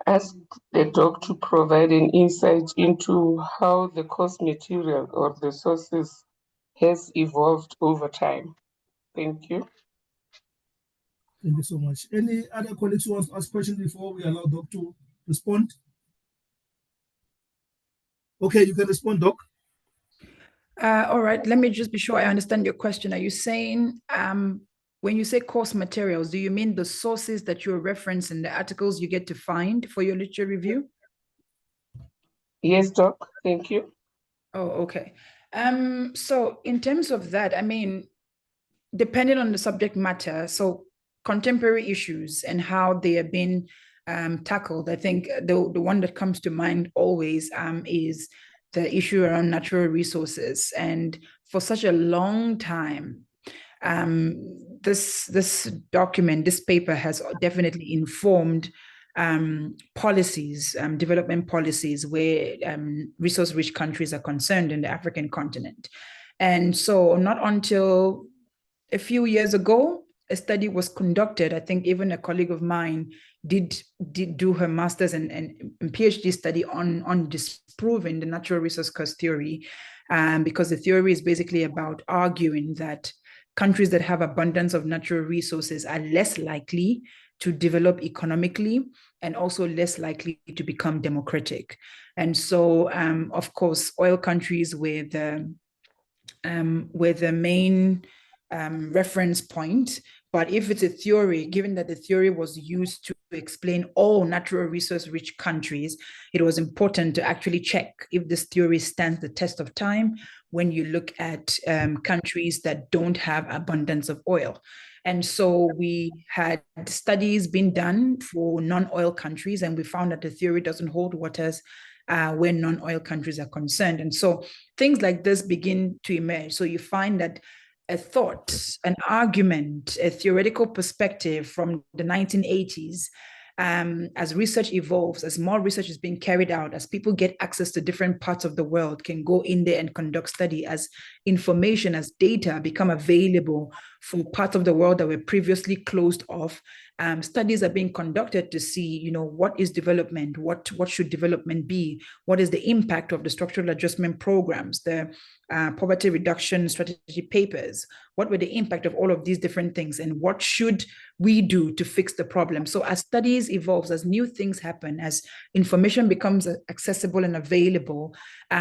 ask the doc to provide an insight into how the course material or the sources has evolved over time. Thank you. Thank you so much. Any other colleagues who want to ask questions before we allow Doc to respond? Okay, you can respond, Doc. All right, let me just be sure I understand your question. Are you saying, when you say course materials, do you mean the sources that you're referencing, the articles you get to find for your literature review? Yes, Doc, thank you. Oh, okay. So in terms of that, I mean, depending on the subject matter, so contemporary issues and how they have been tackled, I think the one that comes to mind always is the issue around natural resources. And for such a long time, this document, this paper has definitely informed policies, development policies where resource-rich countries are concerned in the African continent. And so not until a few years ago, a study was conducted. I think even a colleague of mine did do her master's and PhD study on disproving the natural resource cost theory, because the theory is basically about arguing that countries that have abundance of natural resources are less likely to develop economically and also less likely to become democratic. And so, of course, oil countries were the main reference point. But if it's a theory, given that the theory was used to explain all natural resource-rich countries, it was important to actually check if this theory stands the test of time when you look at countries that don't have abundance of oil. And so we had studies being done for non-oil countries, and we found that the theory doesn't hold waters when non-oil countries are concerned. And so things like this begin to emerge. So you find that a thought, an argument, a theoretical perspective from the 1980s, as research evolves, as more research is being carried out, as people get access to different parts of the world, can go in there and conduct study, as information, as data become available for parts of the world that were previously closed off, studies are being conducted to see, what is development, what should development be, what is the impact of the structural adjustment programs, the poverty reduction strategy papers, what were the impact of all of these different things, and what should we do to fix the problem. So as studies evolve, as new things happen, as information becomes accessible and available,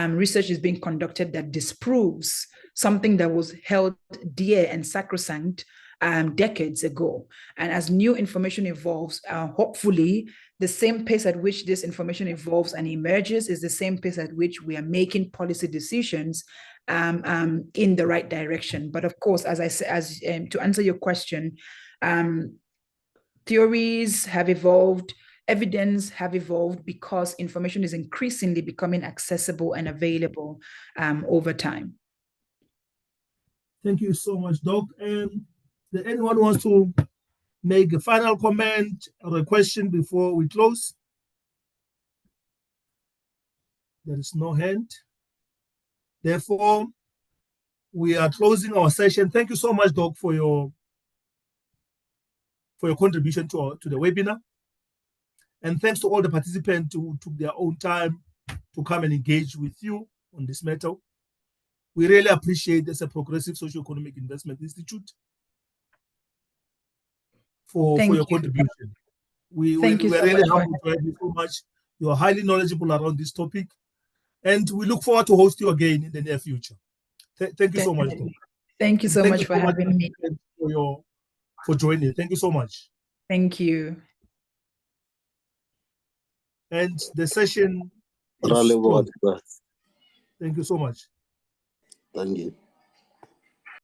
research is being conducted that disproves something that was held dear and sacrosanct decades ago. And as new information evolves, hopefully the same pace at which this information evolves and emerges is the same pace at which we are making policy decisions in the right direction. But of course, as I said, to answer your question, theories have evolved, evidence have evolved because information is increasingly becoming accessible and available over time. Thank you so much, Doc. Does anyone wants to make a final comment or a question before we close? There is no hand. Therefore, we are closing our session. Thank you so much, Doc, for your contribution to the webinar. And thanks to all the participants who took their own time to come and engage with you on this matter. We really appreciate this a Progressive Socio-Economic Investment Institute for your contribution. We're really happy to have you so much. You are highly knowledgeable around this topic, and we look forward to host you again in the near future. Thank you so much. Thank you so much for having me. For joining. Thank you so much. Thank you. And the session is closed. Thank you so much. Thank you.